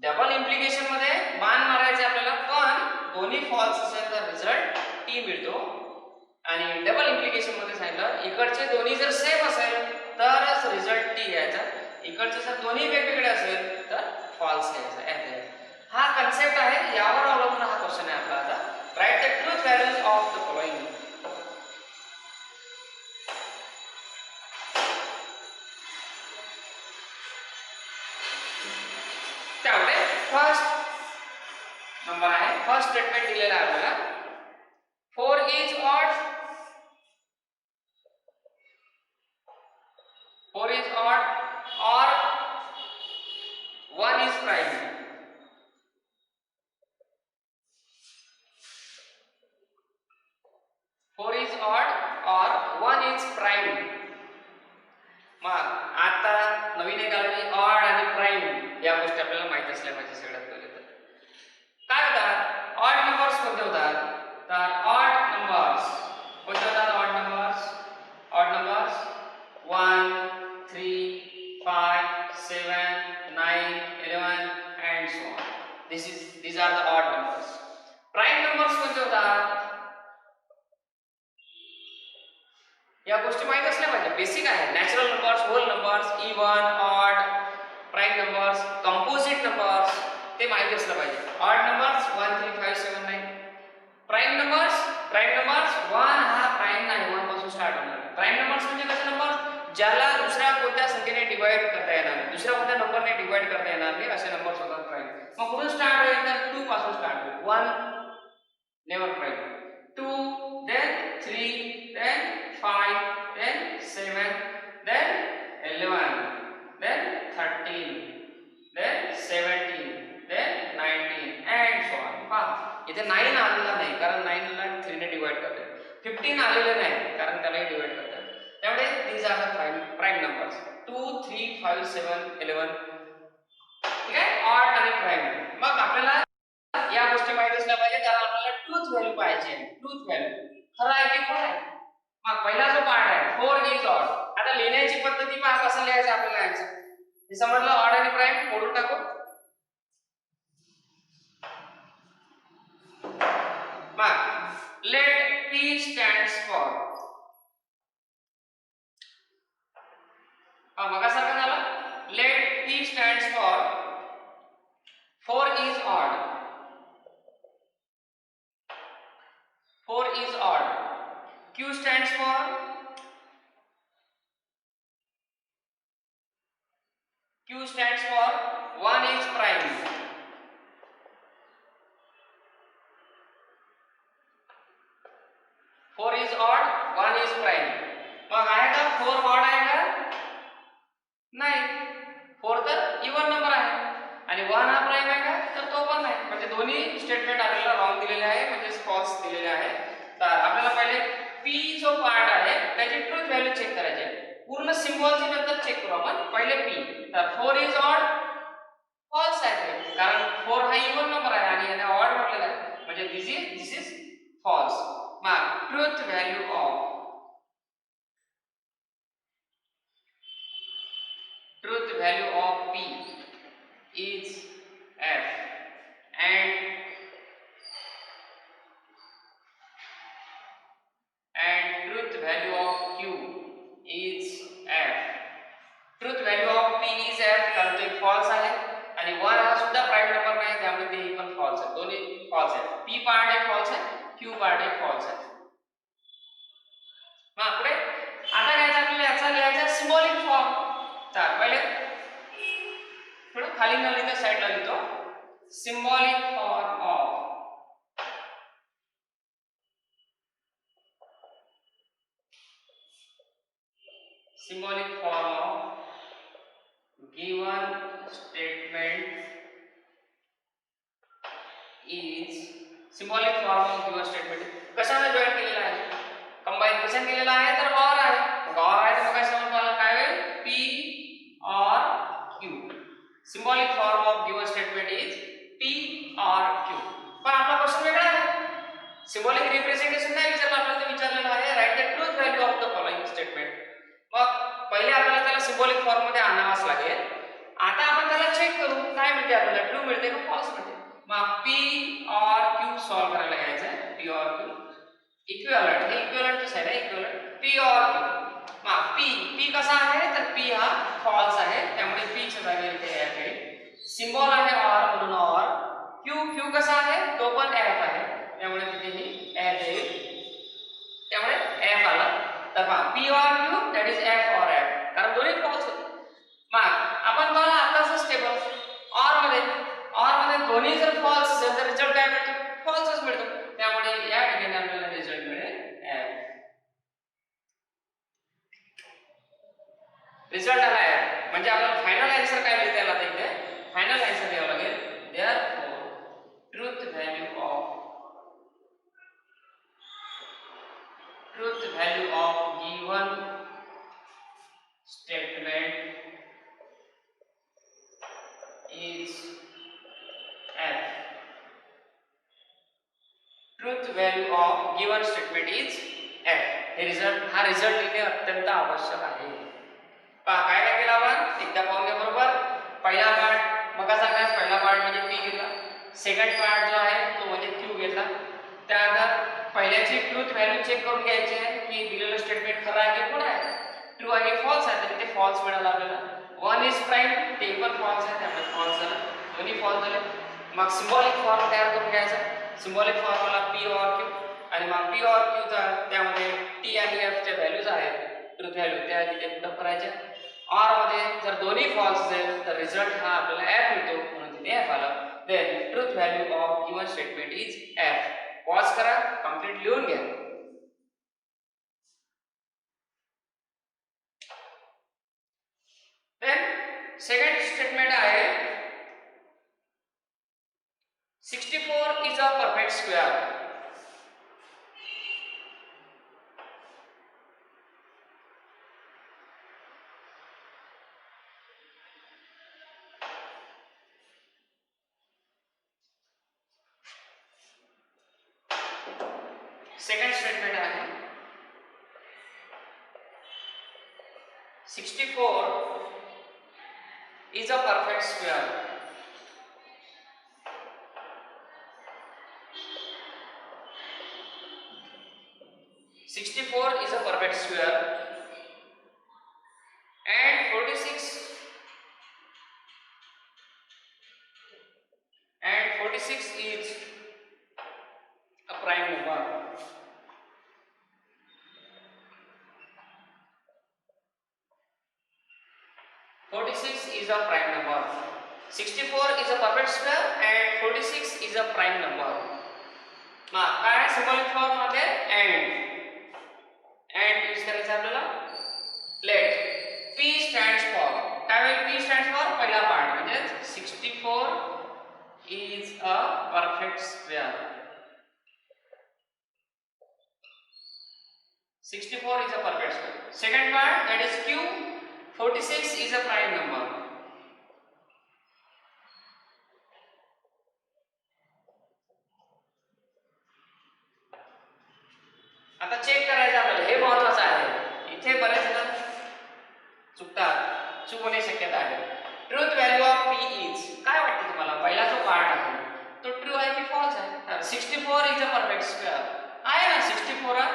डबल इम्प्लिकेशन मध्ये बाण मारायचे आपल्याला, पण दोन्ही फॉल्स असेल तर रिझल्ट टी मिळतो. आणि डबल इम्प्लिकेशन मध्ये सांगितलं, इकडचे दोन्ही जर सेम असेल तरच रिझल्ट टी घ्यायचा. इकडचे जर दोन्ही वेगवेगळे असेल तर फॉल्स घ्यायचा. हा कन्सेप्ट आहे, यावर अवलंबून हा क्वेश्चन आहे आपला. आता write the truth values of the following. त्यामुळे फर्स्ट नंबर आहे, फर्स्ट स्टेटमेंट दिलेला आहे आपल्याला, 4 is odd, 4 is odd or 1 is prime. Four is odd or 1 is prime. मग आता नवीन एक आलेली ऑड आणि प्राइम, या गोष्टी आपल्याला माहित असल्या पाहिजे सगळ्यात पहिले. तर काय होतात ऑड नंबर्स कोणते होतात, तर ऑड नंबर्स कोणते होतात, odd numbers, odd numbers 1 3 5 7 9 11 and so on. These are the odd numbers. Prime numbers कोणते होतात, या गोष्टी माहित असल्या पाहिजे, बेसिक आहे. Natural numbers, whole numbers, even, odd, prime numbers, composite numbers, ते माहिती असलं पाहिजे. Odd numbers 1 3 5 7 9. प्राइम नंबर्स 1 हा प्राइम नाही, 1 पासून स्टार्ट होणार. प्राइम नंबर्स म्हणजे कसे नंबर, ज्याला दुसऱ्या कोणत्या संख्येने डिवाइड करता येणार नाही, दुसऱ्या कोणत्या नंबरने डिवाइड करता येणार नाही, असे नंबर्स होतात प्राइम. मग कुठून स्टार्ट होईल, तर 2 पासून स्टार्ट होईल. 1 never prime, 2 then 3 then 5 then 7 then 11 then 13 then 17 then 19 and so on. पहा इथे 9 आलेला नाही, कारण 9 ला 3 ने डिवाइड करतात. 15 आलेले नाही, कारण त्याला डिवाइड करतात. त्यामुळे these are the prime numbers 2 3 5 7 11. ठीक आहे, ऑड आणि प्राइम. मग आपल्याला या गोष्टी माहित असल्या पाहिजे, कारण आपल्याला ट्रूथ व्हॅल्यू पाहिजे. ट्रूथ व्हॅल्यू खरं आहे की खोटं आहे. मग पहिला जो पार्ट आहे 4 इज ऑड. आता लिहिण्याची पद्धती पहा कसं लिहायचं आपल्याला आन्सर. हे समजलं, ऑड आणि प्राइम मोडून टाकू. मग लेट p stands for, मगासारखं झालं. Let p stands for 4 is odd, 4 is odd. q stands for, q stands for 1 is prime. 4 is odd, 1 is prime. मग आहे का 4 ऑड आहे का, सिम्बॉलची नंतर चेक करू आपण. पहिले p. तर 4 इज ऑड, फॉल्स आहे, कारण 4 हा इव्हन नंबर आहे आणि याने ऑड म्हटलेला आहे, म्हणजे दिस इज फॉल्स. मग truth value of p is f and truth value of q is f. Truth value of p is f, कारण तो एक फॉल्स आहे आणि 1 हा सुद्धा प्राइम नंबर नाही, त्यामुळे ते पण फॉल्स आहे. दोन्ही फॉल्स आहेत. p पार्ट एक फॉल्स आहे, q पार्ट एक फॉल्स आहे. मग पुढे आता काय आपल्याला याचा लिहायचा सिम्बॉलिक फॉर्म. तर पहिले थोडं खाली न लिहिता साइडला लिहितो. Symbolic form of given statement is symbolic form of given statement कशाने जॉइन केलेला आहे, कंबाईन कशाने केलेला आहे, तर और आहे. मग और आहे तर मग काय समजलं काय होईल, p or q. symbolic form of given statement is p or q. पण आपला क्वेश्चन वेगळा आहे. symbolic representation नाही विचारलं आपल्याला, तर विचारलेलं आहे right the truth value of the following statement. मग पहिले आपल्याला त्याला सिम्बॉलिक फॉर्म मध्ये आणावाच लागेल. आता आपण त्याला चेक करू काय मिळते आपल्याला, ट्रू मिळते का फॉल्स मिळते. मग p और q सॉल्व करायला घ्यायचं आहे. p और q इक्विव्हॅलेंट, हे इक्विव्हॅलेंट साइड आहे, इक्विव्हॅलेंट p और q. मग p कसा आहे, तर p हा फॉल्स आहे, त्यामुळे p च्या जागी इथे f आहे. सिम्बॉल आहे और म्हणून और. q कसा आहे, तो पण f आहे, त्यामुळे तिथे f येईल, त्यामुळे f आला. तर p और q दॅट इज f और f, कारण दोन्ही फॉल्स होते. मग आपण बघा आताच स्टेबल और मध्ये दोन्ही जर फॉल्स असेल तर रिझल्ट काय मिळतो, फॉल्सच मिळतो. त्यामुळे या ठिकाणी आपल्याला रिझल्ट मिळेल f. रिझल्ट आला आहे म्हणजे आपल्याला फायनल आन्सर काय लिहिता येईल. आता इथे फायनल आन्सर लिहावं लागेल. Therefore truth value of given statement is f. Truth value of given statement is f. हे रिझल्ट, हा रिझल्ट लिहिणे अत्यंत आवश्यक आहे. पहा काय काय केलं आपण, एकदा पाहून घ्या बरोबर. पहिला पार्ट मग सांगायचं, पहिला पार्ट म्हणजे p घेतला, सेकंड पार्ट जो आहे तो म्हणजे q घेतला. त्यानंतर पहिल्याची ट्रुथ व्हॅल्यू चेक करून घ्यायची आहे की दिलेलं स्टेटमेंट खरं आहे की खोटं आहे, ट्रू आहे की फॉल्स आहे. तर इथे फॉल्स मिळाला आपल्याला. 1 इज प्राइम, ते पण फॉल्स आहे, त्यामुळे फॉल्स झालं, दोन्ही फॉल्स झाले. मग सिम्बॉलिक फॉर्म तयार करून घ्यायचा. सिम्बॉलिक फॉर्मला p और q, आणि मग p और q त्यामध्ये t आणि f च्या व्हॅल्यूज आहेत, ट्रुथ व्हॅल्यू त्या तिथे पुट करायच्या. और मध्ये जर दोन्ही फॉल्स असेल तर रिझल्ट हा आपल्याला f मिळतो, म्हणून तिथे f आला. Then truth value of given statement is f. Pause करा, कंप्लीट लिहून घ्या. देन सेकंड स्टेटमेंट आहे 64 is a perfect square. Second statement आहे 64 is a perfect square. is a perfect square and 46 is a prime number. 46 is a prime number. 64 is a perfect square and 46 is a prime number. मग काय सिम्बॉलिक फॉर्म मध्ये and यूज करायचं आपल्याला. लेट p stands for, काय होईल, p stands for पहिला पार्ट म्हणजे 64 is a perfect square. 64 is a perfect square. Second part, that is q. 46 is a prime number. आता चेक करायचं आपल्याला, हे महत्त्वाचं आहे. इथे बरेच जण चुकतात, चूक होण्याची शक्यता आहे. Truth value of p is, काय वाटतं तुम्हाला? पहिला जो पार्ट आहे तो ट्रू आहे की फॉल्स आहे? तर 64 इज अ परफेक्ट स्क्वेअर आहे ना. 64 हा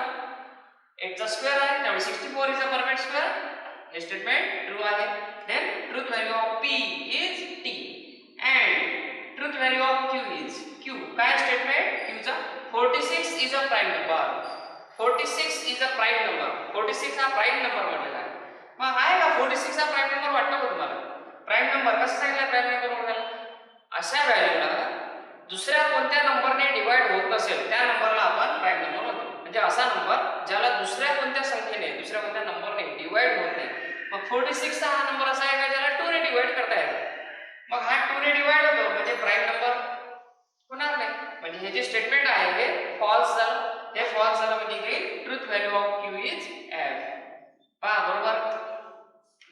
एक चा स्क्वेअर आहे, त्यामुळे 64 इज अ परफेक्ट स्क्वेअर. हे स्टेटमेंट ट्रू आहे. Then truth value of p is t and truth value of q is q. काय स्टेटमेंट? q चा 46 is a prime number. 46 is a prime number. 46 हा प्राइम नंबर म्हटलेला आहे. मग आहे का 46 हा प्राइम नंबर? वाटतं का तुम्हाला? प्राइम नंबर कसं सांगितलं? प्राइम नंबर म्हणाला अशा व्हॅल्यूला दुसऱ्या कोणत्या नंबरने डिवाइड होत नसेल त्या नंबरला आपण प्राइम नंबर म्हणतो. म्हणजे असा नंबर ज्याला दुसऱ्या कोणत्या संख्येने, दुसऱ्या कोणत्या नंबरने डिवाइड होत नाही. मग 46 हा नंबर असा आहे का ज्याला 2 ने डिवाइड करता येतो. मग हा 2 ने डिवाइड होतो म्हणजे प्राइम नंबर होणार नाही. म्हणजे हे जे स्टेटमेंट आहे हे फॉल्स झालं. हे फॉल्स झालं म्हणजे इथे truth value of q is f. पहा बरोबर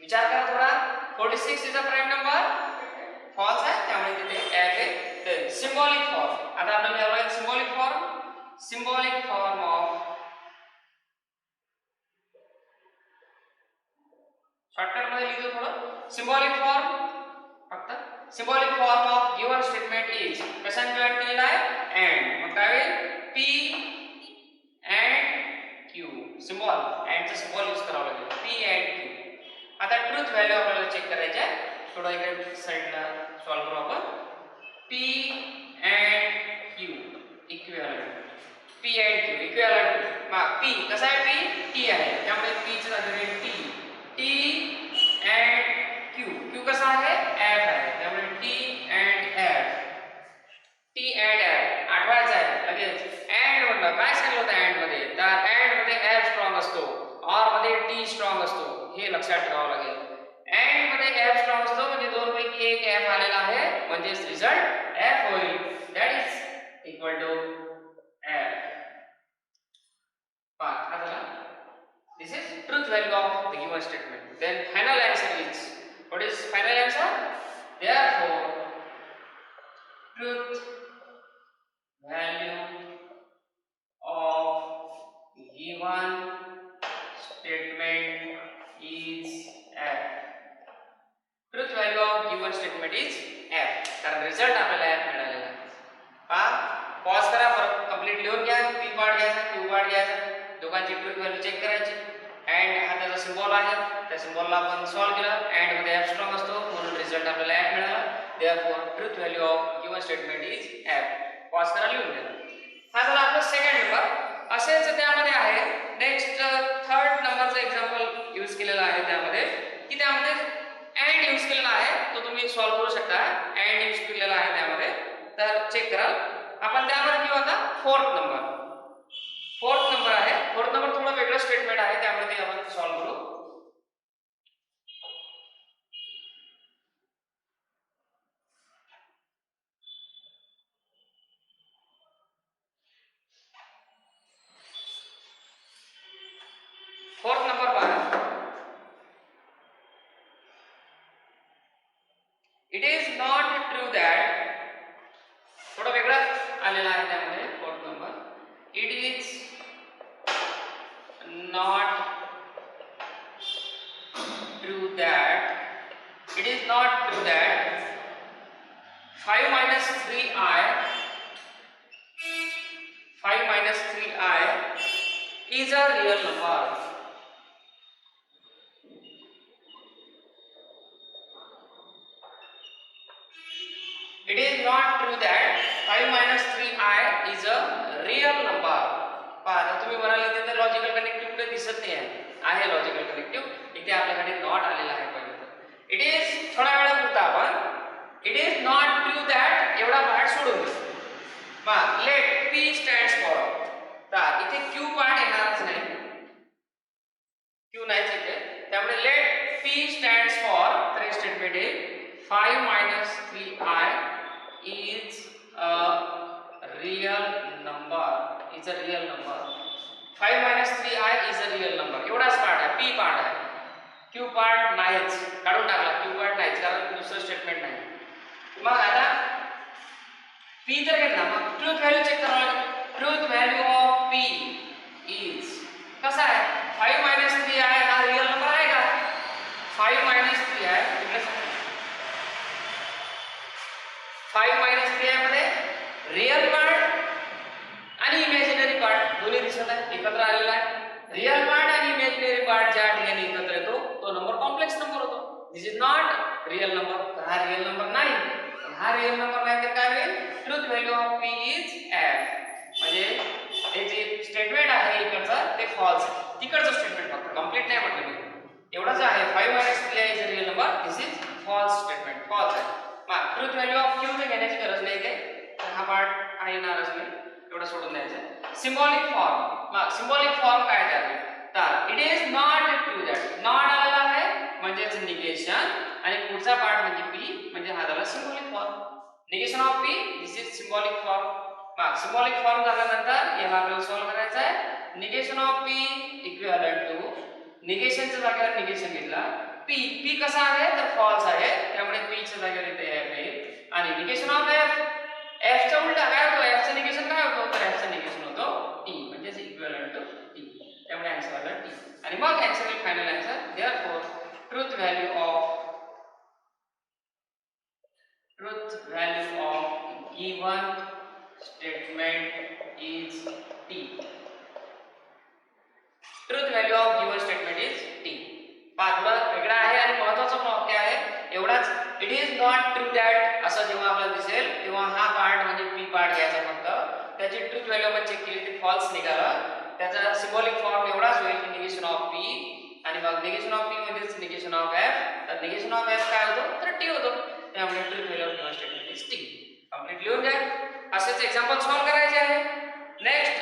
विचार करा थोडा. 46 is a prime number false आहे, त्यामुळे तिथे f आहे. Then symbolic form. आता आपण लिहिलं symbolic form. Symbolic form of, shortcut मध्ये लिहितो थोडं. सिम्बॉलिक फॉर्म फक्त symbolic form of given statement is कशाने जॉइन केलेला आहे? अँड. मग काय होईल? p and q. Symbol and चा सिम्बॉल यूज करावा लागेल. p and q. आता ट्रूथ व्हॅल्यू आपल्याला चेक करायची आहे. थोडं इकडे साइडला सॉल्व्ह करू आपण. p and q equivalent. p and q equivalent. मग p कसा आहे? p t आहे, त्यामुळे p ची व्हॅल्यू आहे t. t and q. q कसा आहे? f आहे, त्यामुळे t and f. t and f आठवायचं आहे लगेच. अँड म्हटलं काय सांगितलं होतं अँड मध्ये? तर अँड मध्ये f स्ट्रॉंग असतो, ऑर मध्ये t स्ट्रॉंग असतो. हे लक्षात ठेवावं लागेल. अँड मध्ये f स्ट्रॉंग असतो म्हणजे दोन पैकी एक f आलेला आहे, म्हणजे रिझल्ट f होईल. That is equal to f. पहा आता this is truth value of the given statement. Then final answer is, what is final answer? Therefore truth value of given statement is f. Truth value of given statement is f, कारण रिझल्ट आपल्याला f मिळालेला आहे. पहा पॉज करा, परत कंप्लीट लिहून घ्या. p पार्ट घ्यायचा, q पार्ट घ्यायचा, दोघांची ट्रूथ व्हॅल्यू चेक करायची. अँड हा त्याचा सिम्बॉल आहे, त्या सिम्बॉलला आपण सॉल्व्ह केलं. अँड मध्ये f स्ट्रॉंग असतो म्हणून रिझल्ट आपल्याला f मिळाला. Therefore truth value of given statement is f. Pause करा, लिहून घ्या. हा झाला आपला सेकंड नंबर. असेच त्यामध्ये आहे नेक्स्ट थर्ड नंबरचा एक्झाम्पल यूज केलेला आहे त्यामध्ये, की त्यामध्ये अँड यूज केलेला आहे, तो तुम्ही सॉल्व्ह करू शकता. अँड यूज केलेला आहे त्यामध्ये, तर चेक करा. आपण त्यामध्ये घेऊ आता फोर्थ नंबर. फोर्थ नंबर आहे. फोर्थ नंबर थोडं वेगळं स्टेटमेंट आहे, त्यामुळे ते आपण सॉल्व्ह करू. फोर्थ नंबर पहा. It is not true that, थोडं वेगळं आलेलं आहे त्यामध्ये fourth number. It is not true that, it is not true that 5 minus 3i, 5 minus 3i is a real number. It is not true that 5 minus 3i is a real number. पहा तुम्ही म्हणाल इथे तर लॉजिकल कनेक्टिव्ह कुठे दिसत नाही आहे लॉजिकल कनेक्टिव्ह, इथे आपल्याकडे नॉट आलेला आहे पहिले. तर इट इज थोडा वेळा पुरता आपण it is not true that एवढा पार्ट सोडून देऊ. मग लेट p स्टँड्स फॉर, तर इथे q पार्ट येणारच नाही, q नाहीच इथे, त्यामुळे लेट p स्टँड्स फॉर, तर हे स्टेटमेंट आहे 5 minus 3i is a real number, is a real number. 5 minus 3i is a real number. एवढाच पार्ट आहे, p पार्ट आहे. क्यू पार्ट नाहीच, काढून टाकला क्यू पार्ट नाहीच कारण दुसरं स्टेटमेंट नाही. मग आता पी तर घेतला, मग ट्रूथ व्हॅल्यू चेक करावं लागेल. Truth value of P is कसा आहे 5 - 3 आहे, हा रिअल नंबर आहे का? 5 - 3 आहे, 5 - 3 आहे मध्ये रिअल पार्ट आणि इमॅजिनरी पार्ट दोन्ही दिसत आहे, एकत्र आलेला आहे. रिअल पार्ट आणि इमॅजिनरी पार्ट ज्या ठिकाणी एकत्र येतो तो नंबर कॉम्प्लेक्स नंबर होतो. दिस इज नॉट रिअल नंबर, हा रिअल नंबर नाही. हा रिअल नंबर नाही तर काय होईल? Truth value of P is F. म्हणजे हे जे स्टेटमेंट आहे इकडचं ते फॉल्स आहे, तिकडचं स्टेटमेंट फक्त कंप्लीट नाही म्हटलं मी. एवढंच आहे 5 - 3 is a real number, this is false statement, false आहे. मग ट्रूथ व्हॅल्यू ऑफ क्यू तर घेण्याची गरज नाही ते, तर हा पार्ट आहे येणारच नाही, एवढं सोडून द्यायचं. सिम्बॉलिक फॉर्म, मग सिम्बॉलिक फॉर्म काय त्यात? तर it is not true that, not आलेला आहे म्हणजेच निगेशन, आणि पुढचा पार्ट म्हणजे पी म्हणजे हा झाला symbolic form. Negation of P this is symbolic form. मग सिम्बॉलिक फॉर्म झाल्यानंतर याला आपल्याला सॉल्व्ह करायचं आहे. Negation of P equivalent to निगेशनच्या जागेवर निगेशन घेतला, पी पी कसा आहे तर फॉल्स आहे, त्यामुळे पी च्या जागेवर इथे एफ येईल. आणि निगेशन ऑफ एफ, एफ चा उलटा काय होतो? एफ चं निगेशन काय होतो? तर एफ चं निगेशन होतो टी, म्हणजे इक्विव्हॅलंट टू टी, त्यामुळे आन्सर आला टी. आणि मग answer will final answer. Therefore truth value of given statement is T. Truth value of given statement is T. थोडा वेगळा आहे आणि महत्त्वाचा वाक्य आहे एवढाच. It is not true that असं जेव्हा आपल्याला दिसेल तेव्हा हा पार्ट म्हणजे पी पार्ट घ्यायचा फक्त. त्याची ट्रूथ व्हॅल्यू आपण चेक केली ते फॉल्स निघाला. त्याचा सिम्बॉलिक फॉर्म एवढाच होईल की निगेशन ऑफ पी, आणि मग निगेशन ऑफ पी म्हणजेच निगेशन ऑफ एफ. तर निगेशन ऑफ एफ काय होतो तर टी होतो, त्यामुळे truth value of given statement is T. Complete लिहून घ्या. असेच एक्झाम्पल सॉल्व्ह करायचे आहे. नेक्स्ट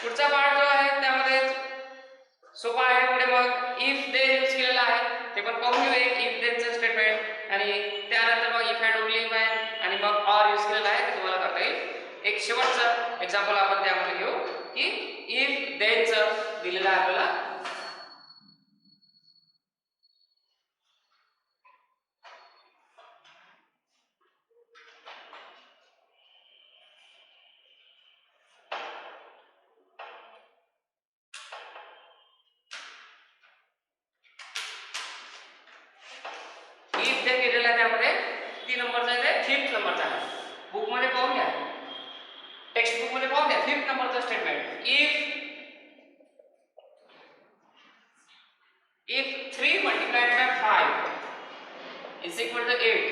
पुढचा पार्ट जो आहे त्यामध्ये सोपा आहे. पुढे मग इफ देन यूज केलेला आहे ते पण पाहून घेऊ. एक इफ देनचं स्टेटमेंट आणि त्यानंतर मग इफ अँड ओनली इफ आणि मग ऑर यूज केलेला आहे ते तुम्हाला करता येईल. एक शेवटचं एक्झाम्पल आपण त्यामध्ये घेऊ की इफ देनचं दिलेलं आहे आपल्याला. इफ देन दिलेला आहे त्यामध्ये किती नंबरचा आहे? 5th नंबरचा आहे. बुक मध्ये पाहून घ्या, टेक्स्ट बुक मध्ये पाहून घ्या 5th नंबरचा statement. If 3 multiplied by 5 is equal to 8.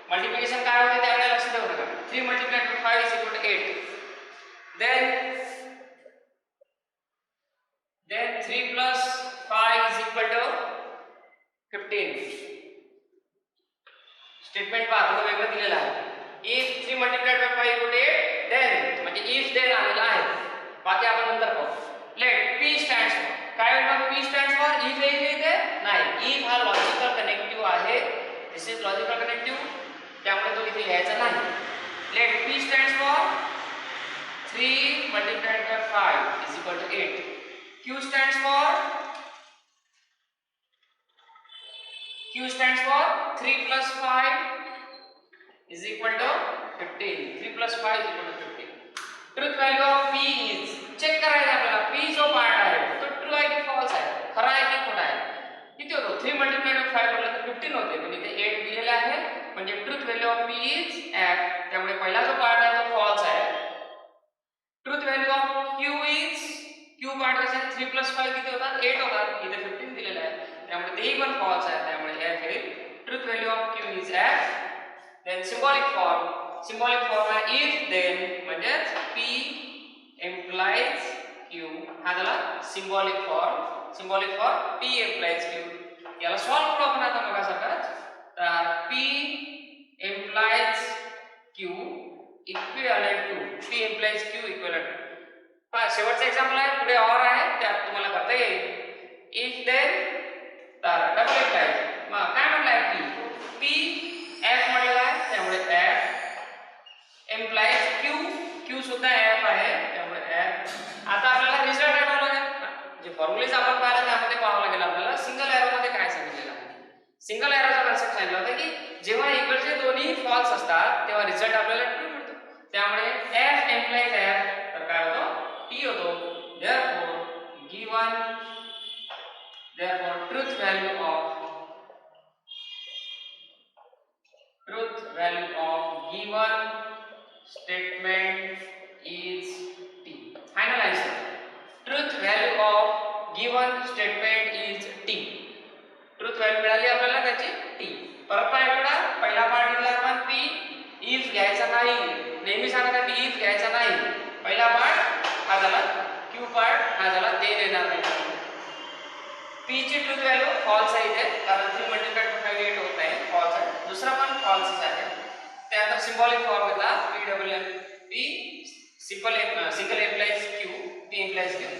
Multiplication काय होते त्याकडे लक्ष देऊ नका. 3 multiplied by 5 is equal to 8. Then 3 plus 5 is equal to 15. Statement पहा थोडं वेगळं दिलेलं आहे. If 3 multiplied by 5 equal to 8 then म्हणजे इफ देन आलेला आहे. बाकी आपण नंतर पाहू. लेट पी स्टँड्स फॉर काय होईल? पी स्टँड्स फॉर इफ येईल इथे नाही. इफ हा लॉजिकल कनेक्टिव्ह आहे. दिस इज लॉजिकल कनेक्टिव्ह, त्यामुळे तो इथे लिहायचा नाही. Let P stands for 3 multiplied by 5 is equal to 8. Q stands for 3 plus 5 is equal to 15. 3 plus 5 is equal to 15. Truth value of P is check करायचं आपल्याला. P जो पार्ट आहे तो ट्रू आहे की फॉल्स आहे, खरा आहे की खोटा आहे. किती होतो? 3 multiplied by 5 म्हटलं तर 15 होते, पण इथे 8 दिलेला आहे म्हणजे truth value of P is F. त्यामुळे पहिला जो पार्ट आहे तो फॉल्स आहे. Truth value of Q is Q part कसा आहे? 3 plus 5 किती होतात? 8 होतात. इथे 15 दिलेला आहे त्यामुळे तेही पण फॉल्स आहे, त्यामुळे F येईल. Truth value of Q is F. Then symbolic form आहे इफ देन म्हणजेच P implies Q. हा झाला symbolic form P implies Q. याला सॉल्व्ह करू आपण आता मगासारखाच. तर P implies Q equivalent to P implies Q equivalent to. पहा शेवटचा एक्झाम्पल आहे, पुढे ऑर आहे, त्यात तुम्हाला करता येईल. इफ देन तर डबल इम्प्लाइज. मग काय म्हटलंय? P F म्हटलेला आहे त्यामुळे F implies Q सुद्धा F आहे त्यामुळे F. आता आपल्याला रिझल्ट आणावा लागेल. जे फॉर्म्युलेज आपण पाहिला त्यामध्ये पाहावं लागेल आपल्याला. सिंगल एरो सिंगल एररचा कन्सेप्ट सांगितला होता की जेव्हा इकडचे दोन्ही फॉल्स असतात तेव्हा रिझल्ट आपल्याला ट्रू मिळतो. त्यामुळे f एम्प्लाइज f तर काय होतो t होतो. therefore given therefore truth value of given statement is t. Final answer. Truth value of given statement is t. Truth value मिळाली आपल्याला त्याची t. परत पाहिजे पहिला पार्ट दिला आपण p if घ्यायचा नाही. नेहमी सांगतात p if घ्यायचा नाही. पहिला पार्ट हा झाला, q पार्ट हा झाला, ते देणार नाही. p ची ट्रूथ व्हॅल्यू फॉल्स आहे इथे कारण 3 मल्टिप्लाइड टू 5 8 होत नाही, फॉल्स आहे. दुसरा पण फॉल्सच आहे. त्यानंतर सिंबॉलिक फॉर्म घेतला p double m p single implies q p implies q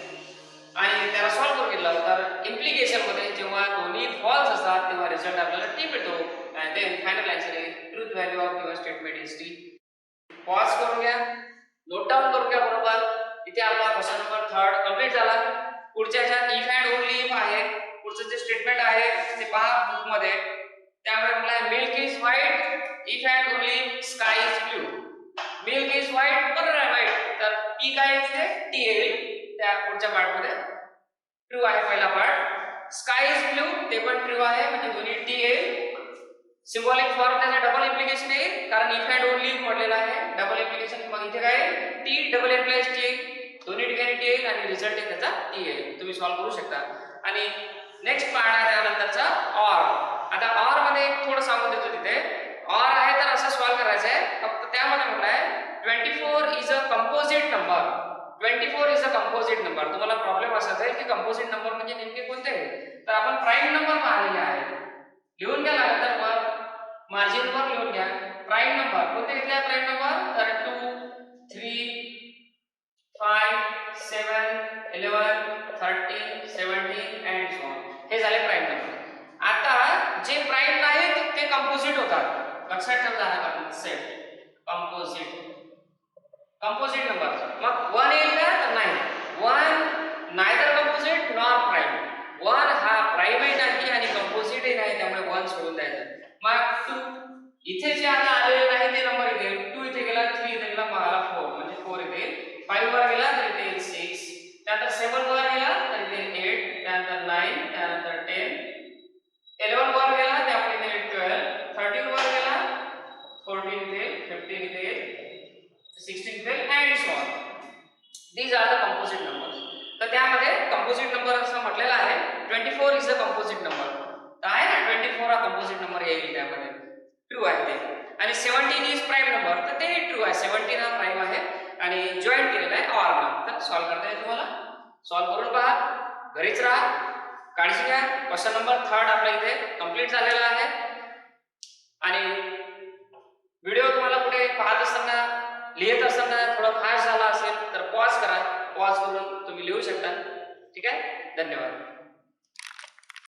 आणि त्याला सॉल्व्ह करून घेतला. तर इम्प्लिकेशन मध्ये जेव्हा दोन्ही फॉल्स असतात तेव्हा रिझल्ट आपल्याला t मिळतो. आणि देन फायनल आन्सर आहे truth value of given statement is t. Pause करून घ्या, नोट डाउन करून घ्या बरोबर. इथे आपला क्वेश्चन नंबर 3 कंप्लीट झाला. पुढच्या ह्याच्यात इफ अँड ओनली इफ आहे. पुढचं जे स्टेटमेंट आहे ते पहा बुक मध्ये. त्यामुळे म्हटलं milk is white if and only sky is blue. Milk is white बरोबर आहे व्हाईट, तर p काय आहे t येईल त्या पुढच्या पार्ट मध्ये. ट्रू आहे पहिला पार्ट. स्काय इज ब्लू ते पण ट्रू आहे म्हणजे दोन्ही t येईल. सिंबॉलिक फॉर्म त्याचा डबल इम्प्लिकेशन येईल कारण इफ अँड ओनली म्हटलेला आहे. डबल इम्प्लिकेशन मग इथे काय t डबल एम्प्लाइज t येईल, दोन्ही ठिकाणी t येईल आणि रिझल्ट आहे त्याचा t येईल. तुम्ही सॉल्व्ह करू शकता. आणि नेक्स्ट पार्ट आहे त्यानंतरचा ऑर. आता ऑर मध्ये थोडं सांगून देतो. तिथे ऑर आहे तर असं सॉल्व्ह करायचं आहे. फक्त त्यामध्ये म्हटलंय 24 is a composite number. 24 is a composite number. तुम्हाला प्रॉब्लेम असा जाईल की कंपोजिट नंबर म्हणजे नेमके कोणते आहेत, तर आपण प्राइम नंबर पाहिलेले आहेत. लिहून घ्या लागेल तर वर मार्जिन वर लिहून घ्या. प्राइम नंबर कोणते घेतले प्राइम नंबर, तर 2 3 5 7 11 13 17 अँड सो ऑन. हे झाले प्राइम नंबर. आता जे प्राइम नाहीत ते कंपोजिट होतात. लक्षात ठेवा हा कन्सेप्ट. कंपोजिट नंबर मग 1 येईल का, तर नाही. 1 नायदर कंपोजिट नॉर प्राइम. 1 हा प्राइमही नाही आणि कंपोजिटही नाही, त्यामुळे 1 सोडून द्यायचं. मग 2 इथे जे आता आलेले नाही ते नंबर इथे 2 इथे गेला, 3 इथे गेला, मग आला 4 म्हणजे 4 इथे. 5 वर गेला तर इथे येईल 6. त्यानंतर 7 वर गेला तर इथे 8. त्यानंतर 9. त्यानंतर 10. 11 वर गेला त्यामुळे इथे 12. 13 वर गेला 14 इथे, 15 इथे, 16 इथे and so on. These are the composite numbers. तर त्यामध्ये कंपोजिट नंबर असं म्हटलेलं आहे 24 इज अ कंपोजिट नंबर. तर आहे ना 24 हा कंपोजिट नंबर येईल त्यामध्ये. ट्रू आहे ते. आणि 17 इज प्राइम नंबर, तर ते ट्रू आहे. 17 हा प्राइम आहे आणि जॉईन केलेला आहे ऑर ला. तर सॉल्व्ह करता येईल तुम्हाला. सॉल्व्ह करून पहा, घरीच राहा, काळजी घ्या. क्वेश्चन नंबर 3 आपला इथे कंप्लीट झालेला आहे. आणि व्हिडिओ तुम्हाला कुठे पाहत असताना लिहित असताना थोडा फास्ट झाला असेल तर पॉज करा. पॉज करून तुम्ही लिहू शकता. ठीक आहे. धन्यवाद.